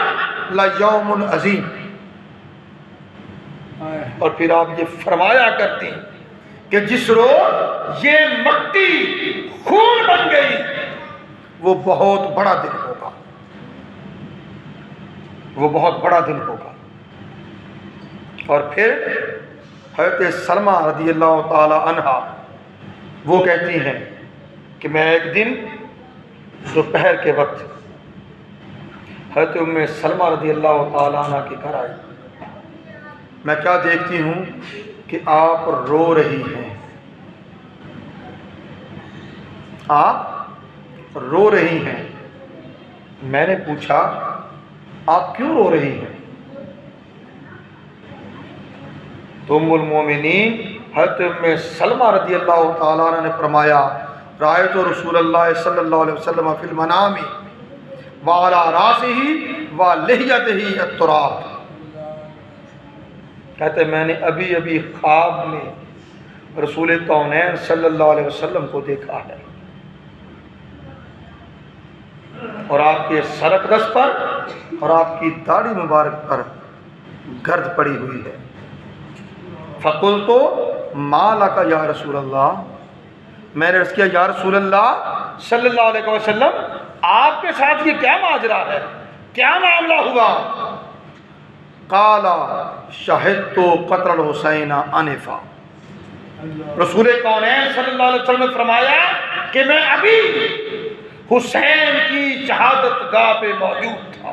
لیوم عظیم، اور پھر آپ یہ فرمایا کرتی کہ جس روز یہ مٹی خون بن گئی وہ بہت بڑا دن ہوگا، وہ بہت بڑا دن ہوگا۔ اور پھر حضرت سلمہ رضی اللہ تعالی عنہا وہ کہتی ہیں کہ میں ایک دن دوپہر کے وقت حضرت ام سلمہ رضی اللہ تعالی عنہ کے گھر آئی، میں کیا دیکھتی ہوں کہ آپ رو رہی ہیں، آپ رو رہی ہیں۔ میں نے پوچھا آپ کیوں رو رہی ہیں؟ تو ام المومنین حضرت ام سلمہ رضی اللہ تعالیٰ عنہ نے فرمایا رأیت رسول اللہ صلی اللہ علیہ وسلم فی المنام وعلی راسہ ولحیتہ التراب، کہتے میں نے ابھی ابھی خواب میں رسول کونین صلی اللہ علیہ وسلم کو دیکھا ہے، اور آپ کے سر اقدس پر اور آپ کی داڑھی مبارک پر گرد پڑی ہوئی ہے۔ فقلت ما لک یا رسول اللہ، میں نے عرض کیا یا رسول اللہ صلی اللہ علیہ وسلم آپ کے ساتھ یہ کیا ماجرا ہے، کیا معاملہ ہوا؟ قال شہدت قتل الحسین آنفا، رسول کونین صلی اللہ علیہ وسلم نے فرمایا کہ میں ابھی حسین کی شہادت گاہ پہ موجود تھا،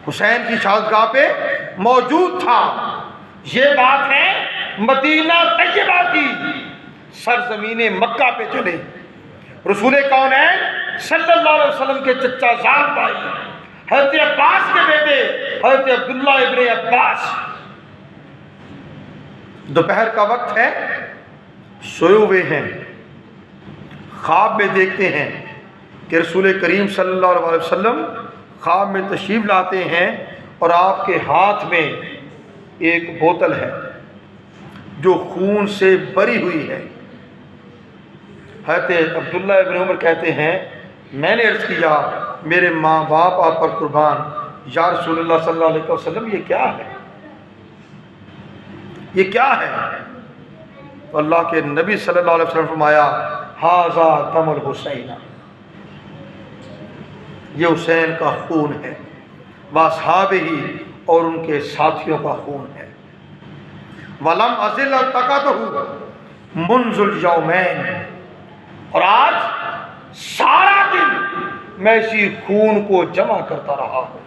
حسین کی شہادت گاہ پہ موجود تھا۔ یہ بات ہے مدینہ طیبہ کی، سرزمین مکہ پہ چلے۔ رسول کونین صلی اللہ علیہ وسلم کے چچا زاد بھائی حضرت عباس کے بیٹے حضرت عبداللہ ابن عباس، دوپہر کا وقت ہے، سوئے ہوئے ہیں، خواب میں دیکھتے ہیں کہ رسول کریم صلی اللہ علیہ وسلم خواب میں تشریف لاتے ہیں اور آپ کے ہاتھ میں ایک بوتل ہے جو خون سے بھری ہوئی ہے۔ حضرت عبداللہ ابن عمر کہتے ہیں میں نے عرض کیا میرے ماں باپ آپ پر قربان، یا رسول اللہ صلی اللہ علیہ وسلم یہ کیا ہے، یہ کیا ہے؟ تو اللہ کے نبی صلی اللہ علیہ وسلم فرمایا ھذا دم الحسین، یہ حسین کا خون ہے، واصحابہ اور ان کے ساتھیوں کا خون ہے۔ ولم ازل التقطہ منذ الیومین، اور آج سارا دن میں اسی خون کو جمع کرتا رہا ہوں۔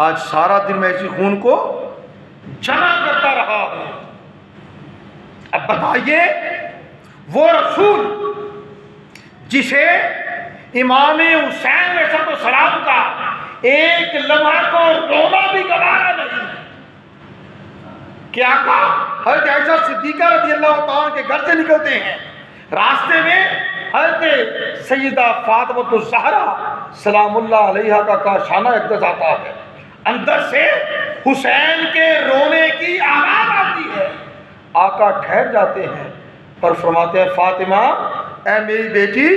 آج سارا دن میں اسی خون کو جمع کرتا رہا ہوں۔ اب بتائیے وہ رسول جسے امام حسین علیہ السلام کا ایک لمحہ کو رونا بھی گوارا نہیں، کیا کہا؟ حضرت عائشہ صدیقہ رضی اللہ تعالیٰ کے گھر سے نکلتے ہیں، راستے میں حضرت سیدہ فاطمہ الزہرا سلام اللہ علیہا کا کاشانہ اقدس آتا ہے، اندر سے حسین کے رونے کی آواز آتی ہے۔ آقا ٹھہر جاتے ہیں اور فرماتے ہیں فاطمہ اے میری بیٹی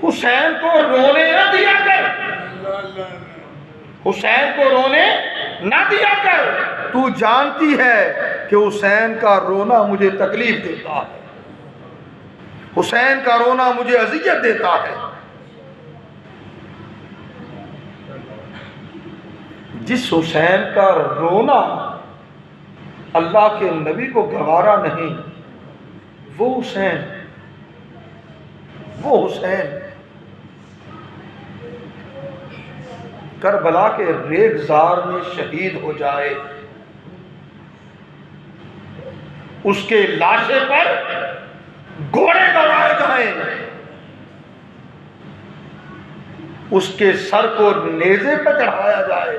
حسین کو رونے نہ دیا کر، حسین کو رونے نہ دیا کر، تو جانتی ہے کہ حسین کا رونا مجھے تکلیف دیتا ہے، حسین کا رونا مجھے اذیت دیتا ہے۔ جس حسین کا رونا اللہ کے نبی کو گوارا نہیں، وہ حسین کربلا کے ریگزار میں شہید ہو جائے، اس کے لاشے پر گھوڑے دوڑائے جائیں، اس کے سر کو نیزے پہ چڑھایا جائے،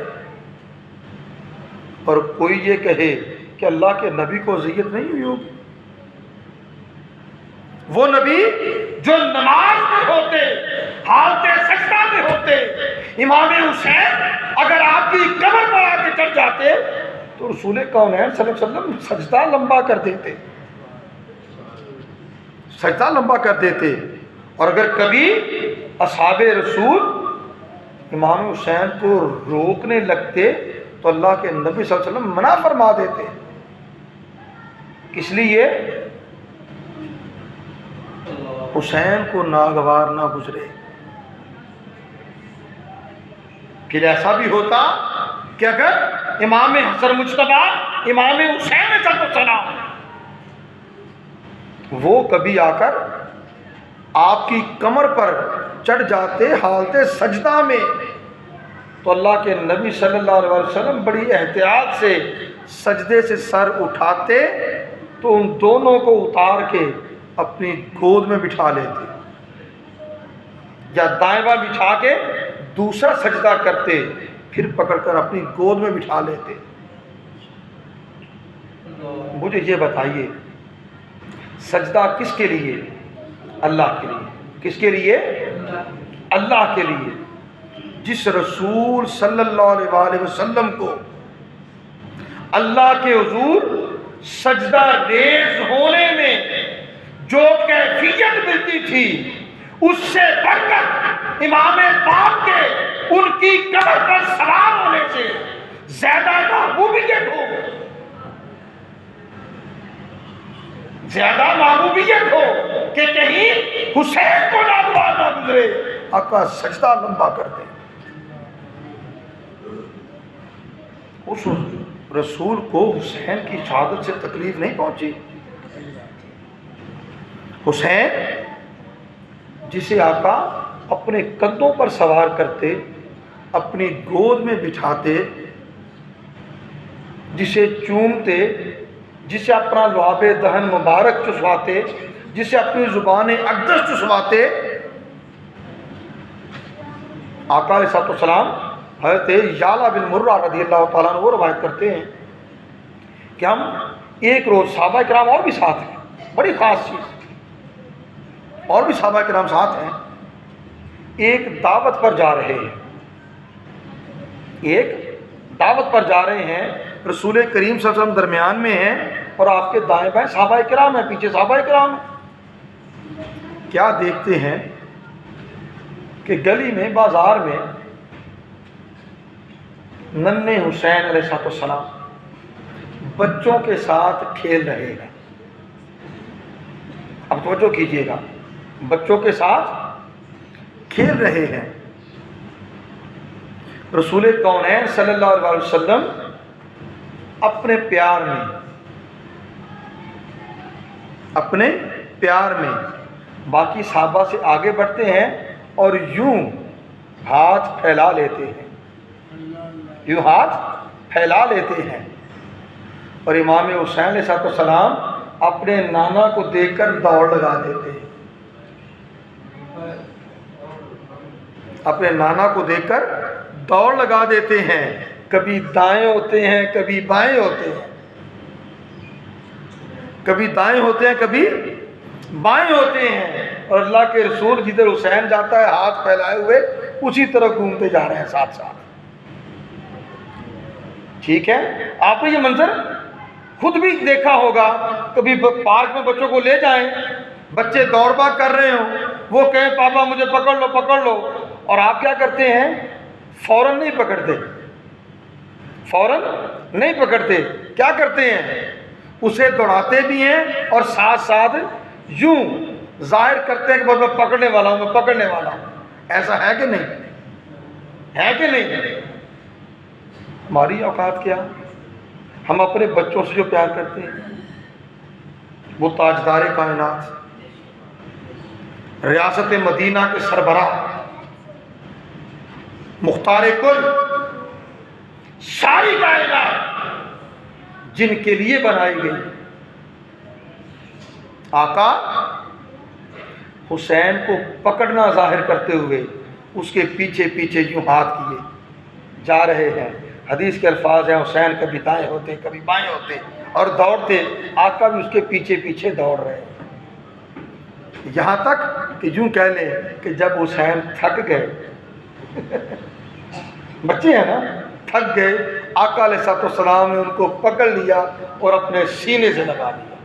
اور کوئی یہ کہے کہ اللہ کے نبی کو اذیت نہیں ہوئی ہوگی؟ وہ نبی جو نماز میں ہوتے، حالت سجدہ میں ہوتے، امام حسین اگر آپ کی کمر پر آ کے چڑھ جاتے تو رسول کونین صلی اللہ علیہ وسلم سجدہ لمبا کر دیتے، سجدہ لمبا کر دیتے، اور اگر کبھی اصحاب رسول امام حسین کو روکنے لگتے تو اللہ کے نبی صلی اللہ علیہ وسلم منع فرما دیتے۔ کس لیے؟ حسین کو ناگوار نہ گزرے۔ پھر ایسا بھی ہوتا کہ اگر امام حسن مجتبیٰ امام حسین علیہ السلام وہ کبھی آ کر آپ کی کمر پر چڑھ جاتے حالت سجدہ میں، تو اللہ کے نبی صلی اللہ علیہ وسلم بڑی احتیاط سے سجدے سے سر اٹھاتے تو ان دونوں کو اتار کے اپنی گود میں بٹھا لیتے، یا دائیں بائیں بٹھا کے دوسرا سجدہ کرتے، پھر پکڑ کر اپنی گود میں بٹھا لیتے۔ مجھے یہ بتائیے سجدہ کس کے لیے؟ اللہ کے لیے۔ کس کے لیے؟ اللہ کے لیے۔ جس رسول صلی اللہ علیہ وآلہ وسلم کو اللہ کے حضور سجدہ ریز ہونے میں جو کیفیت ملتی تھی اس سے بڑھ کر امام پاک کے ان کی قبر پر سوار ہونے سے زیادہ محبوبیت ہو، زیادہ محبوبیت ہو کہ کہیں حسین کو ناگوار نہ گزرے، آقا سجدہ لمبا کر دیں۔ اس رسول کو حسین کی شہادت سے تکلیف نہیں پہنچی۔ حسین جسے آقا اپنے کندھوں پر سوار کرتے، اپنی گود میں بٹھاتے، جسے چومتے، جسے اپنا لعاب دہن مبارک چسواتے، جسے اپنی زبان اقدس چسواتے، آقا علیہ السلام حضرت یعلا بن مرہ رضی اللہ تعالیٰ عنہ وہ روایت کرتے ہیں کہ ہم ایک روز صحابہ کرام اور بھی ساتھ ہیں، بڑی خاص چیز، اور بھی صحابہ کرام ساتھ ہیں، ایک دعوت پر جا رہے ہیں، ایک دعوت پر جا رہے ہیں، رسول کریم صلی اللہ علیہ وسلم درمیان میں ہیں اور آپ کے دائیں بائیں صحابہ کرام ہیں، پیچھے صحابہ کرام ہیں۔ کیا دیکھتے ہیں کہ گلی میں، بازار میں ننھے حسین علیہ السلام بچوں کے ساتھ کھیل رہے ہیں۔ اب توجہ کیجئے گا، بچوں کے ساتھ کھیل رہے ہیں۔ رسول کونین صلی اللہ علیہ وسلم اپنے پیار میں باقی صحابہ سے آگے بڑھتے ہیں اور یوں ہاتھ پھیلا لیتے ہیں، یوں ہاتھ پھیلا لیتے ہیں، اور امام حسین علیہ السلام اپنے نانا کو دیکھ کر دوڑ لگا دیتے ہیں، اپنے نانا کو دیکھ کر دوڑ لگا دیتے ہیں، کبھی دائیں ہوتے ہیں کبھی بائیں ہوتے ہیں، کبھی دائیں ہوتے ہیں کبھی بائیں ہوتے ہیں، اور اللہ کے رسول جدھر حسین جاتا ہے ہاتھ پھیلائے ہوئے اسی طرح گھومتے جا رہے ہیں ساتھ ساتھ۔ ٹھیک ہے، آپ نے یہ منظر خود بھی دیکھا ہوگا، کبھی پارک میں بچوں کو لے جائیں، بچے دوڑ بھاگ کر رہے ہوں، وہ کہیں پاپا مجھے پکڑ لو پکڑ لو، اور آپ کیا کرتے ہیں؟ فوراً نہیں پکڑتے، فوراً نہیں پکڑتے، کیا کرتے ہیں؟ اسے دوڑاتے بھی ہیں اور ساتھ ساتھ یوں ظاہر کرتے ہیں کہ بس میں پکڑنے والا ہوں، میں پکڑنے والا ہوں۔ ایسا ہے کہ نہیں؟ ہے کہ نہیں؟ ہماری اوقات کیا؟ ہم اپنے بچوں سے جو پیار کرتے ہیں، وہ تاجدار کائنات، ریاست مدینہ کے سربراہ، مختار کل، ساری کائنات جن کے لیے بنائی گئی، آقا حسین کو پکڑنا ظاہر کرتے ہوئے اس کے پیچھے پیچھے یوں ہاتھ کیے جا رہے ہیں۔ حدیث کے الفاظ ہیں، حسین کبھی دائیں ہوتے کبھی بائیں ہوتے اور دوڑتے، آقا بھی اس کے پیچھے پیچھے دوڑ رہے ہیں، یہاں تک کہ یوں کہہ لیں کہ جب حسین تھک گئے، بچے ہیں نا، تھک گئے، آقا علیہ السلام نے ان کو پکڑ لیا اور اپنے سینے سے لگا لیا،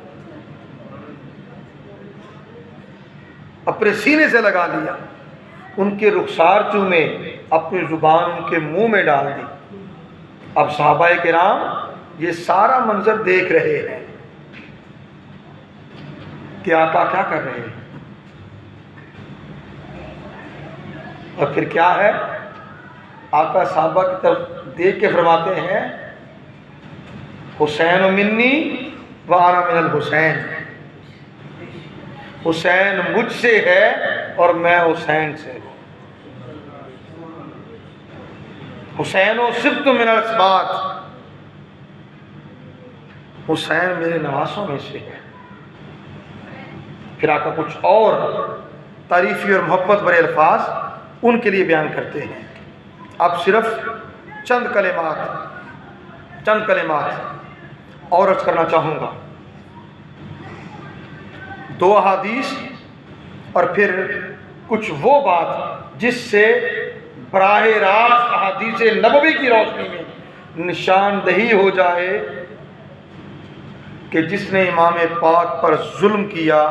اپنے سینے سے لگا لیا، ان کے رخسار چومے، اپنی زبان ان کے منہ میں ڈال دی۔ اب صحابہ کرام یہ سارا منظر دیکھ رہے ہیں کہ آقا کیا کر رہے ہیں، اور پھر کیا ہے؟ آقا صحابہ کی طرف دیکھ کے فرماتے ہیں، حسین منی وانا من الحسین، حسین مجھ سے ہے اور میں حسین سے ہوں، حسین و صبت من الاسباط، حسین میرے نواسوں میں سے ہے۔ پھر آقا کچھ اور تعریفی اور محبت بھرے الفاظ ان کے لیے بیان کرتے ہیں۔ اب صرف چند کلمات اور عرض کرنا چاہوں گا، 2 احادیث اور پھر کچھ وہ بات جس سے براہ راست احادیث نبوی کی روشنی میں نشاندہی ہو جائے کہ جس نے امام پاک پر ظلم کیا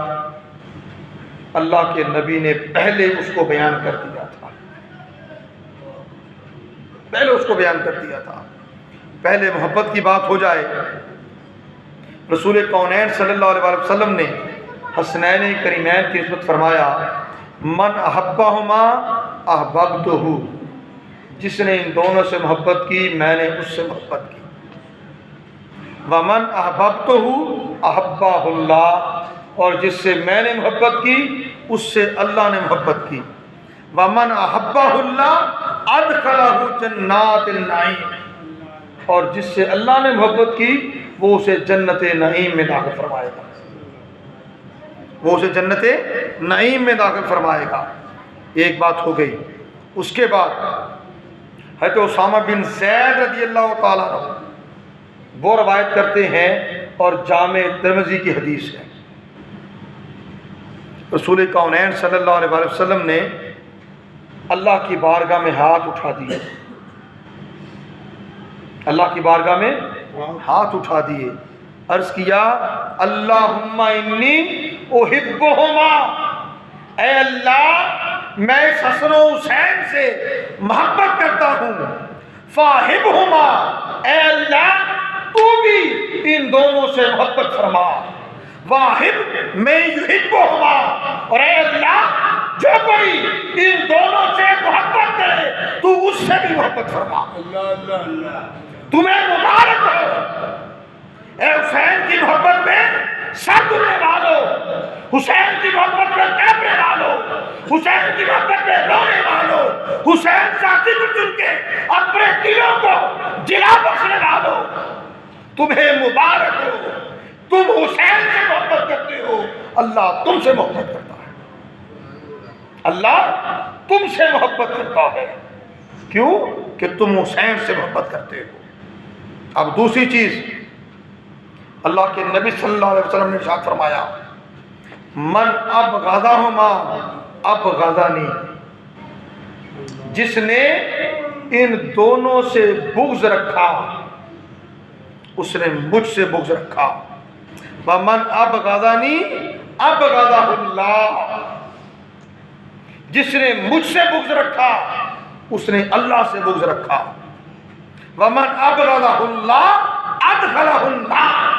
اللہ کے نبی نے پہلے اس کو بیان کر دیا تھا، پہلے اس کو بیان کر دیا تھا۔ پہلے محبت کی بات ہو جائے، رسول کونین صلی اللہ علیہ وسلم نے حسنین کریمین کی نسبت فرمایا من احبہما احببتہ، جس نے ان دونوں سے محبت کی میں نے اس سے محبت کی، ومن احببتہ احبہ اللہ، اور جس سے میں نے محبت کی اس سے اللہ نے محبت کی، ومن احبہ اللہ ادخلہ جنات النعیم، اور جس سے اللہ نے محبت کی وہ اسے جنت نعیم میں داخل فرمائے گا، وہ اسے جنت نعیم میں داخل فرمائے گا۔ ایک بات ہو گئی۔ اس کے بعد حضرت اسامہ بن زید رضی اللہ تعالیٰ عنہ وہ روایت کرتے ہیں اور جامع ترمذی کی حدیث ہے، رسول کونین صلی اللہ علیہ وسلم نے اللہ کی بارگاہ میں ہاتھ اٹھا دیے، اللہ کی بارگاہ میں ہاتھ اٹھا دیے، عرض کیا اللہم انی احبہما، اے اللہ میں حسن و حسین سے محبت کرتا ہوں، فاحبہما، اے اللہ تو بھی ان دونوں سے محبت فرما، واحب میں یحبہما، اور اے اللہ جو کوئی ان دونوں سے محبت کرے تو اس سے بھی محبت فرما۔ تمہیں مبارک ہو، اے حسین کی محبت میں سر دھلنے والوں، حسین کی محبت میں کیمرے والوں، حسین کی محبت میں رونے والوں، حسین کا ذکر سن کے اپنے دلوں کو جلا بخشنے والوں، تمہیں مبارک ہو، تم حسین سے محبت کرتے ہو، اللہ تم سے محبت کرتا ہے، اللہ تم سے محبت کرتا ہے، کیوں کہ تم حسین سے محبت کرتے ہو۔ اب دوسری چیز اللہ کے نبی صلی اللہ علیہ وسلم نے ارشاد فرمایا من ابغضہما ابغضنی، جس نے ان دونوں سے بغض رکھا اس نے مجھ سے بغض رکھا، ومن ابغضنی ابغضہ اللہ، جس نے مجھ سے بغض رکھا اس نے اللہ سے بغض رکھا، ومن ابغضہ اللہ ادخلہ النار،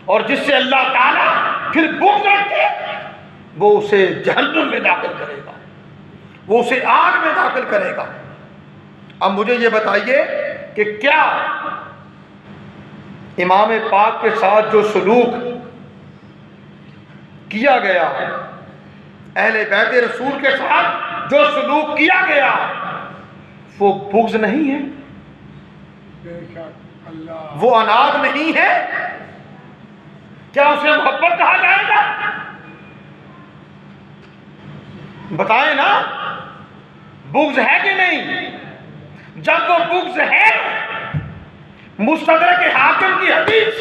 اور جس سے اللہ تعالیٰ پھر بغض رکھے وہ اسے جہنم میں داخل کرے گا، وہ اسے آگ میں داخل کرے گا۔ اب مجھے یہ بتائیے کہ کیا امام پاک کے ساتھ جو سلوک کیا گیا، اہل بیت رسول کے ساتھ جو سلوک کیا گیا وہ بغض نہیں ہے، وہ عناد نہیں ہے، کیا اسے محبت کہا جائے گا؟ بتائیں نا، بغض ہے کہ نہیں؟ جب وہ بغض ہے، مستدرک حاکم کی حدیث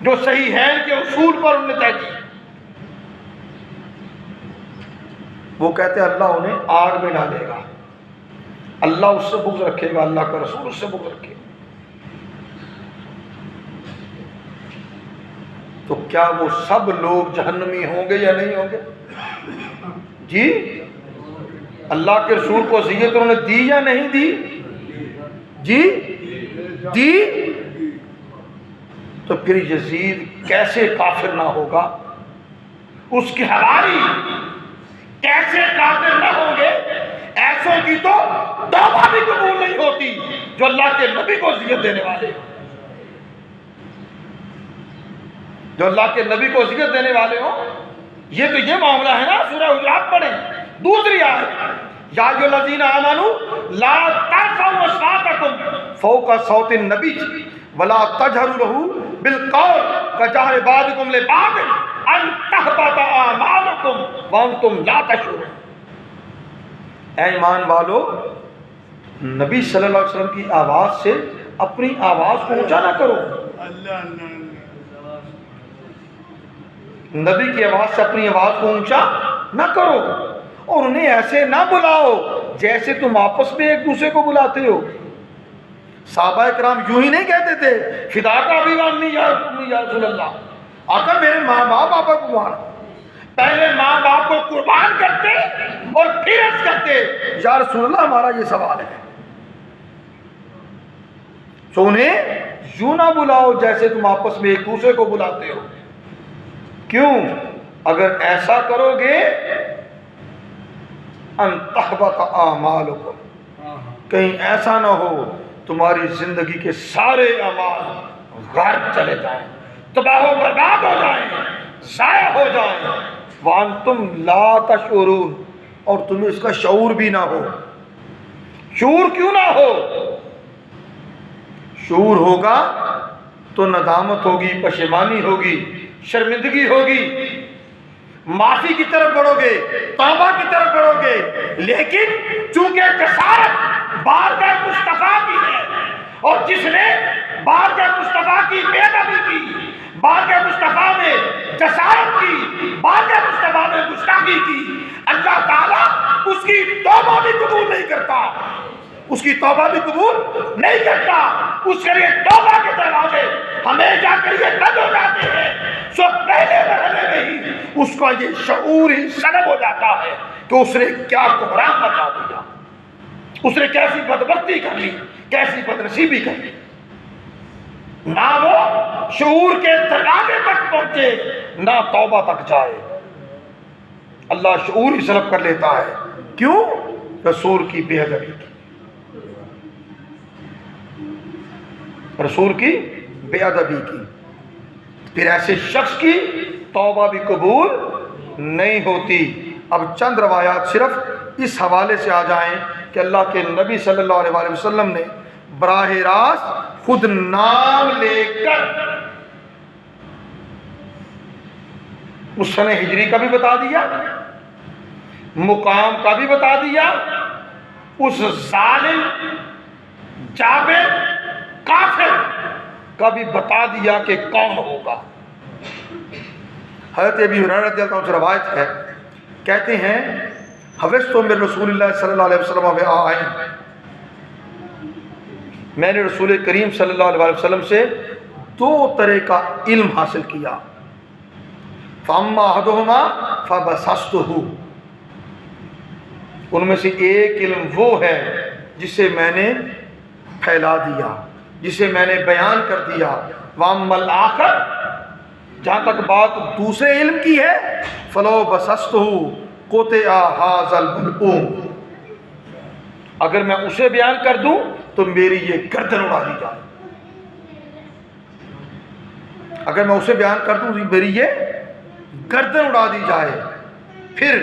جو صحیحین کے اصول پر انہوں نے طے کی، وہ کہتے ہیں اللہ انہیں آگ میں ڈالے گا، اللہ اس سے بغض رکھے گا، اللہ کا رسول اس سے بغض رکھے گا۔ تو کیا وہ سب لوگ جہنمی ہوں گے یا نہیں ہوں گے؟ جی، اللہ کے رسول کو اذیت انہوں نے دی یا نہیں دی؟ جی دی۔ تو پھر یزید کیسے کافر نہ ہوگا؟ اس کی حوالی کیسے کافر نہ ہوں گے؟ ایسوں کی تو توبہ بھی قبول نہیں ہوتی جو اللہ کے نبی کو اذیت دینے والے، جو اللہ کے نبی کو اذیت دینے والے ہوں۔ یہ تو یہ معاملہ ہے نا، سورہ حجرات پڑھیں، دوسری آیت، یا ایھا الذین آمنوا لا ترفعوا اصواتکم فوق صوت النبی ولا تجہروا لہ بالقول کجہر بعضکم لبعض ان تحبط اعمالکم وانتم لا تشعرون۔ اے ایمان والو، نبی صلی اللہ علیہ وسلم کی آواز سے اپنی آواز کو اونچا نہ کرو، نبی کی آواز سے اپنی آواز کو اونچا نہ کرو، اور انہیں ایسے نہ بلاؤ جیسے تم آپس میں ایک دوسرے کو بلاتے ہو۔ صحابہ کرام یوں ہی نہیں کہتے تھے فدا کا ابھی امی یا رسول اللہ، آقا میرے ماں باپ آپ کو قربان، پہلے ماں باپ کو قربان کرتے اور پھر عرض کرتے یا رسول اللہ ہمارا یہ سوال ہے۔ تو انہیں یوں نہ بلاؤ جیسے تم آپس میں ایک دوسرے کو بلاتے ہو۔ کیوں؟ اگر ایسا کرو گے ان تحبط اعمالکم، کہیں ایسا نہ ہو تمہاری زندگی کے سارے اعمال غرق چلے جائیں، تباہ و برباد ہو جائیں، ضائع ہو جائیں، وانتم لا تشعرون، اور تمہیں اس کا شعور بھی نہ ہو۔ شعور کیوں نہ ہو؟ شعور ہوگا تو ندامت ہوگی، پشیمانی ہوگی، شرمندگی ہوگی، معافی کی طرف بڑھو گے، توبہ کی طرف بڑھو گے۔ لیکن چونکہ جسارت بارگاہ مصطفیٰ کی ہے، اور جس نے بارگاہ مصطفیٰ کی بے ادبی کی، بارگاہ مصطفیٰ میں جسارت کی، بارگاہ مصطفیٰ میں گستاخی کی، اللہ تعالیٰ اس کی توبہ بھی قبول نہیں کرتا، اس کی توبہ بھی قبول نہیں کرتا۔ اس کے لیے توبہ کے دروازے ہمیں جا کر یہ بند ہو جاتے ہیں، سو پہلے مرحلے میں ہی اس کا یہ شعور ہی سلب ہو جاتا ہے کہ اس نے کیا گمراہ مچا دیا، اس نے کیسی بدبختی کر لی، کیسی بدنصیبی کر لی۔ نہ وہ شعور کے دروازے تک پہنچے، نہ توبہ تک جائے۔ اللہ شعور ہی سلب کر لیتا ہے۔ کیوں؟ رسول کی بے ادبی کی، رسول کی بے ادبی کی۔ پھر ایسے شخص کی توبہ بھی قبول نہیں ہوتی۔ اب چند روایات صرف اس حوالے سے آ جائیں کہ اللہ کے نبی صلی اللہ علیہ وآلہ وسلم نے براہ راست خود نام لے کر اس سنہ ہجری کا بھی بتا دیا، مقام کا بھی بتا دیا، اس ظالم جابر کافر کا بھی بتا دیا کہ کون ہوگا۔ حضرت ابی ہریرہ رضی اللہ عنہ سے روایت ہے، کہتے ہیں حفظت من رسول اللہ صلی اللہ علیہ وسلم وآئین، میں نے رسول کریم صلی اللہ علیہ وسلم سے 2 طرح کا علم حاصل کیا۔ فاما احدہما فبسطتہ، ان میں سے ایک علم وہ ہے جسے میں نے پھیلا دیا، جسے میں نے بیان کر دیا۔ واما الآخر، جہاں تک بات دوسرے علم کی ہے، فلو بسطتہ قطع ھذا البلعوم، اگر میں اسے بیان کر دوں تو میری یہ گردن اڑا دی جائے، اگر میں اسے بیان کر دوں تو میری یہ گردن اڑا دی جائے۔ پھر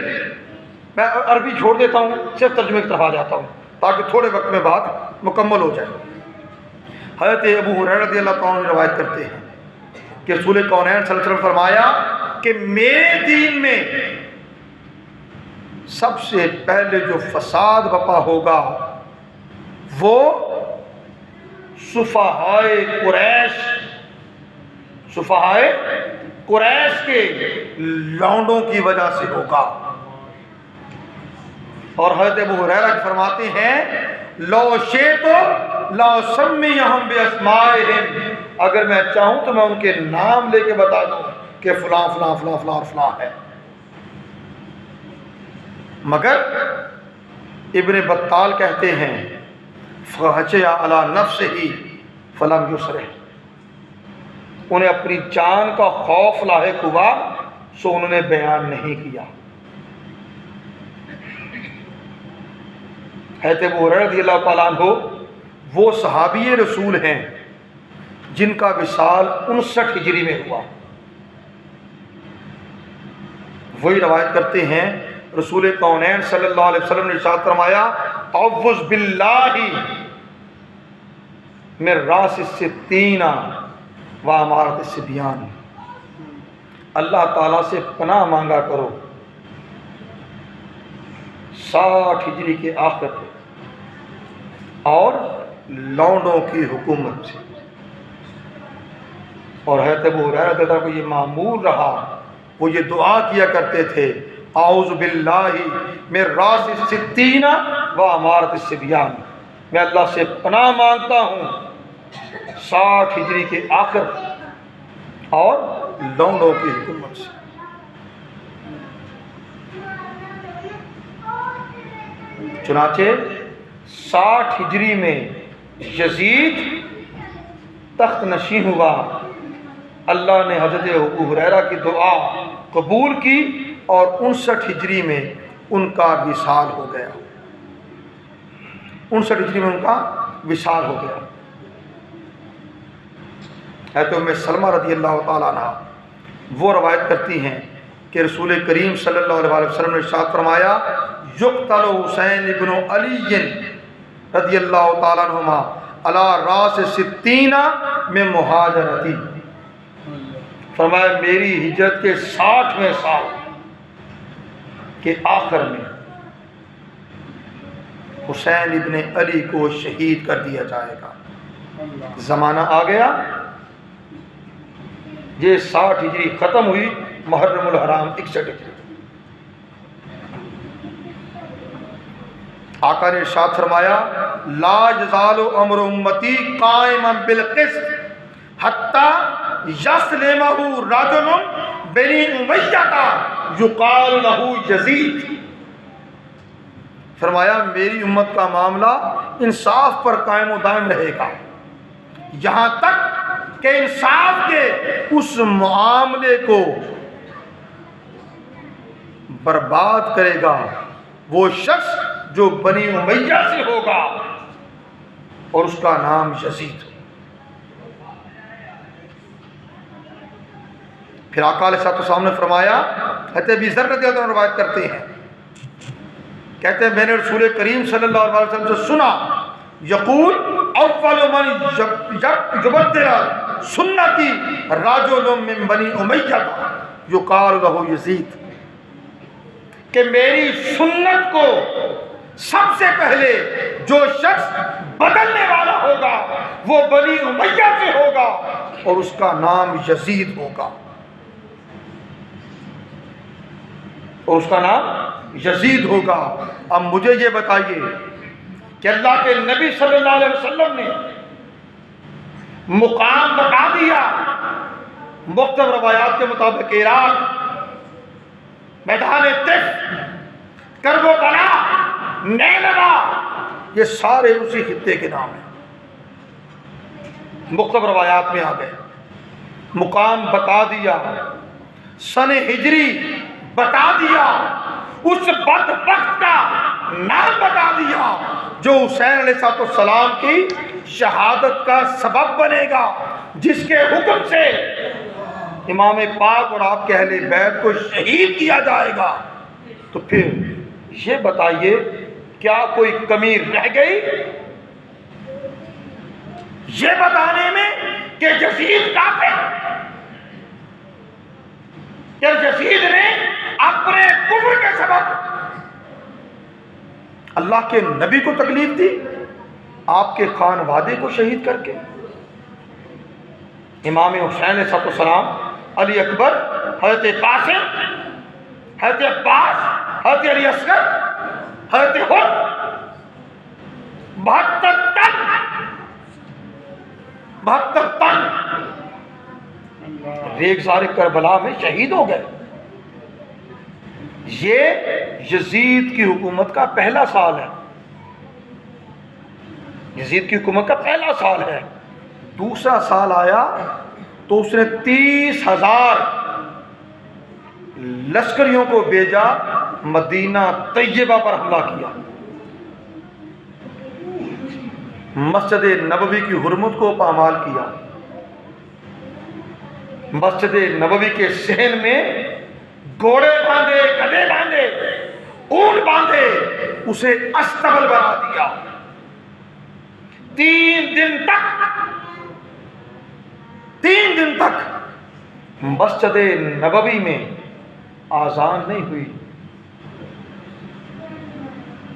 میں عربی چھوڑ دیتا ہوں، صرف ترجمے کی طرف آ جاتا ہوں تاکہ تھوڑے وقت میں بات مکمل ہو جائے۔ حضرت ابو ہریرہ رضی اللہ عنہ روایت کرتے ہیں کہ رسول کونین صلی اللہ علیہ وسلم فرمایا کہ میرے دین میں سب سے پہلے جو فساد بپا ہوگا وہ صفہائے قریش کے لونڈوں کی وجہ سے ہوگا۔ اور حضرت ابو ہریرہ فرماتے ہیں لو شئت لاسمیہم باسمائہم، اگر میں چاہوں تو میں ان کے نام لے کے بتا دوں کہ فلاں فلاں فلاں فلاں اور فلاں ہے، مگر ابن بطال کہتے ہیں فخشی علی نفسہ فلم یسرہ، انہیں اپنی جان کا خوف لاحق ہوا سو انہوں نے بیان نہیں کیا۔ حضرت ابو ہریرہ رضی اللہ تعالیٰ عنہ وہ صحابی رسول ہیں جن کا وصال 59 ہجری میں ہوا۔ وہی روایت کرتے ہیں رسول کونین صلی اللہ علیہ وسلم نے ارشاد فرمایا تعوذ باللہ من راس الستین و امارت الصبیان، اللہ تعالیٰ سے پناہ مانگا کرو 60 ہجری کے آخر پہ اور لونڈوں کی حکومت سے۔ اور حضرت ابو ہریرہ رضی اللہ عنہ کو یہ معمول رہا، وہ یہ دعا کیا کرتے تھے اعوذ باللہ من راس الستین و امارت الصبیان، میں اللہ سے پناہ مانگتا ہوں 60 ہجری کے آخر اور لونڈوں کی حکومت سے۔ چنانچہ 60 ہجری میں یزید تخت نشین ہوا، اللہ نے حضرت ابو ہریرہ کی دعا قبول کی اور 59 ہجری میں ان کا وصال ہو گیا۔ 59 ہجری میں ان کا وصال ہو گیا۔ حضرت ام سلمہ رضی اللہ تعالیٰ عنہ وہ روایت کرتی ہیں کہ رسول کریم صلی اللہ علیہ وسلم نے ارشاد فرمایا یقتل حسین ابن علی رضی اللہ تعالیٰ عنہما علی راس 60 میں مہاجرتی، فرمایا میری ہجرت کے 60ویں سال کے آخر میں حسین ابن علی کو شہید کر دیا جائے گا۔ زمانہ آ گیا، یہ 60 ہجری ختم ہوئی، محرم الحرام 61 ہجری۔ آقا نے ارشاد فرمایا لا یزال امر امتی قائما بالقسط حتی یسلمہ رجل بنی امیہ یقال لہ یزید، فرمایا میری امت کا معاملہ انصاف پر قائم و دائم رہے گا یہاں تک کہ انصاف کے اس معاملے کو برباد کرے گا وہ شخص جو بنی امیہ سے ہوگا اور اس کا نام یزید۔ پھر آقا علیہ السلام نے فرمایا، حضرت ابی ذر رضی اللہ عنہ روایت کرتے ہیں، کہتے ہیں میں نے رسول کریم صلی اللہ علیہ وسلم سے سنا یقول اول من یبدل سنتی رجل من بنی امیہ یقال لہ یزید، کہ میری سنت کو سب سے پہلے جو شخص بدلنے والا ہوگا وہ بنی امیہ سے ہوگا اور اس کا نام یزید ہوگا، اور اس کا نام یزید ہوگا۔ اب مجھے یہ بتائیے کہ اللہ کے نبی صلی اللہ علیہ وسلم نے مقام بتا دیا، مختلف روایات کے مطابق عراق، میدان طف، کربلا، نیلوا، یہ سارے اسی خطے کے نام ہیں، مختلف روایات میں آ گئے۔ مقام بتا دیا، سن ہجری بتا دیا، اس بدبخت کا نام بتا دیا جو حسین علیہ السلام کی شہادت کا سبب بنے گا، جس کے حکم سے امام پاک اور آپ کے اہل بیت کو شہید کیا جائے گا۔ تو پھر یہ بتائیے کیا کوئی کمی رہ گئی یہ بتانے میں کہ یزید کافر، کہ یزید نے اپنے کفر کے سبب اللہ کے نبی کو تکلیف دی، آپ کے خانوادے کو شہید کر کے؟ امام حسین علیہ السلام، علی اکبر، حضرت قاسم، حضرت عباس، حضرت علی اصغر، حضرت حسن 72 تن ریگزار کربلا میں شہید ہو گئے۔ یہ یزید کی حکومت کا پہلا سال ہے، یزید کی حکومت کا پہلا سال ہے۔ دوسرا سال آیا تو اس نے 30,000 لشکریوں کو بھیجا، مدینہ طیبہ پر حملہ کیا، مسجد نبوی کی حرمت کو پامال کیا، مسجد نبوی کے صحن میں گھوڑے باندھے، گدھے باندھے، اونٹ باندھے اسے استبل بنا دیا۔ 3 دن تک مسجد نبوی میں آذان نہیں ہوئی،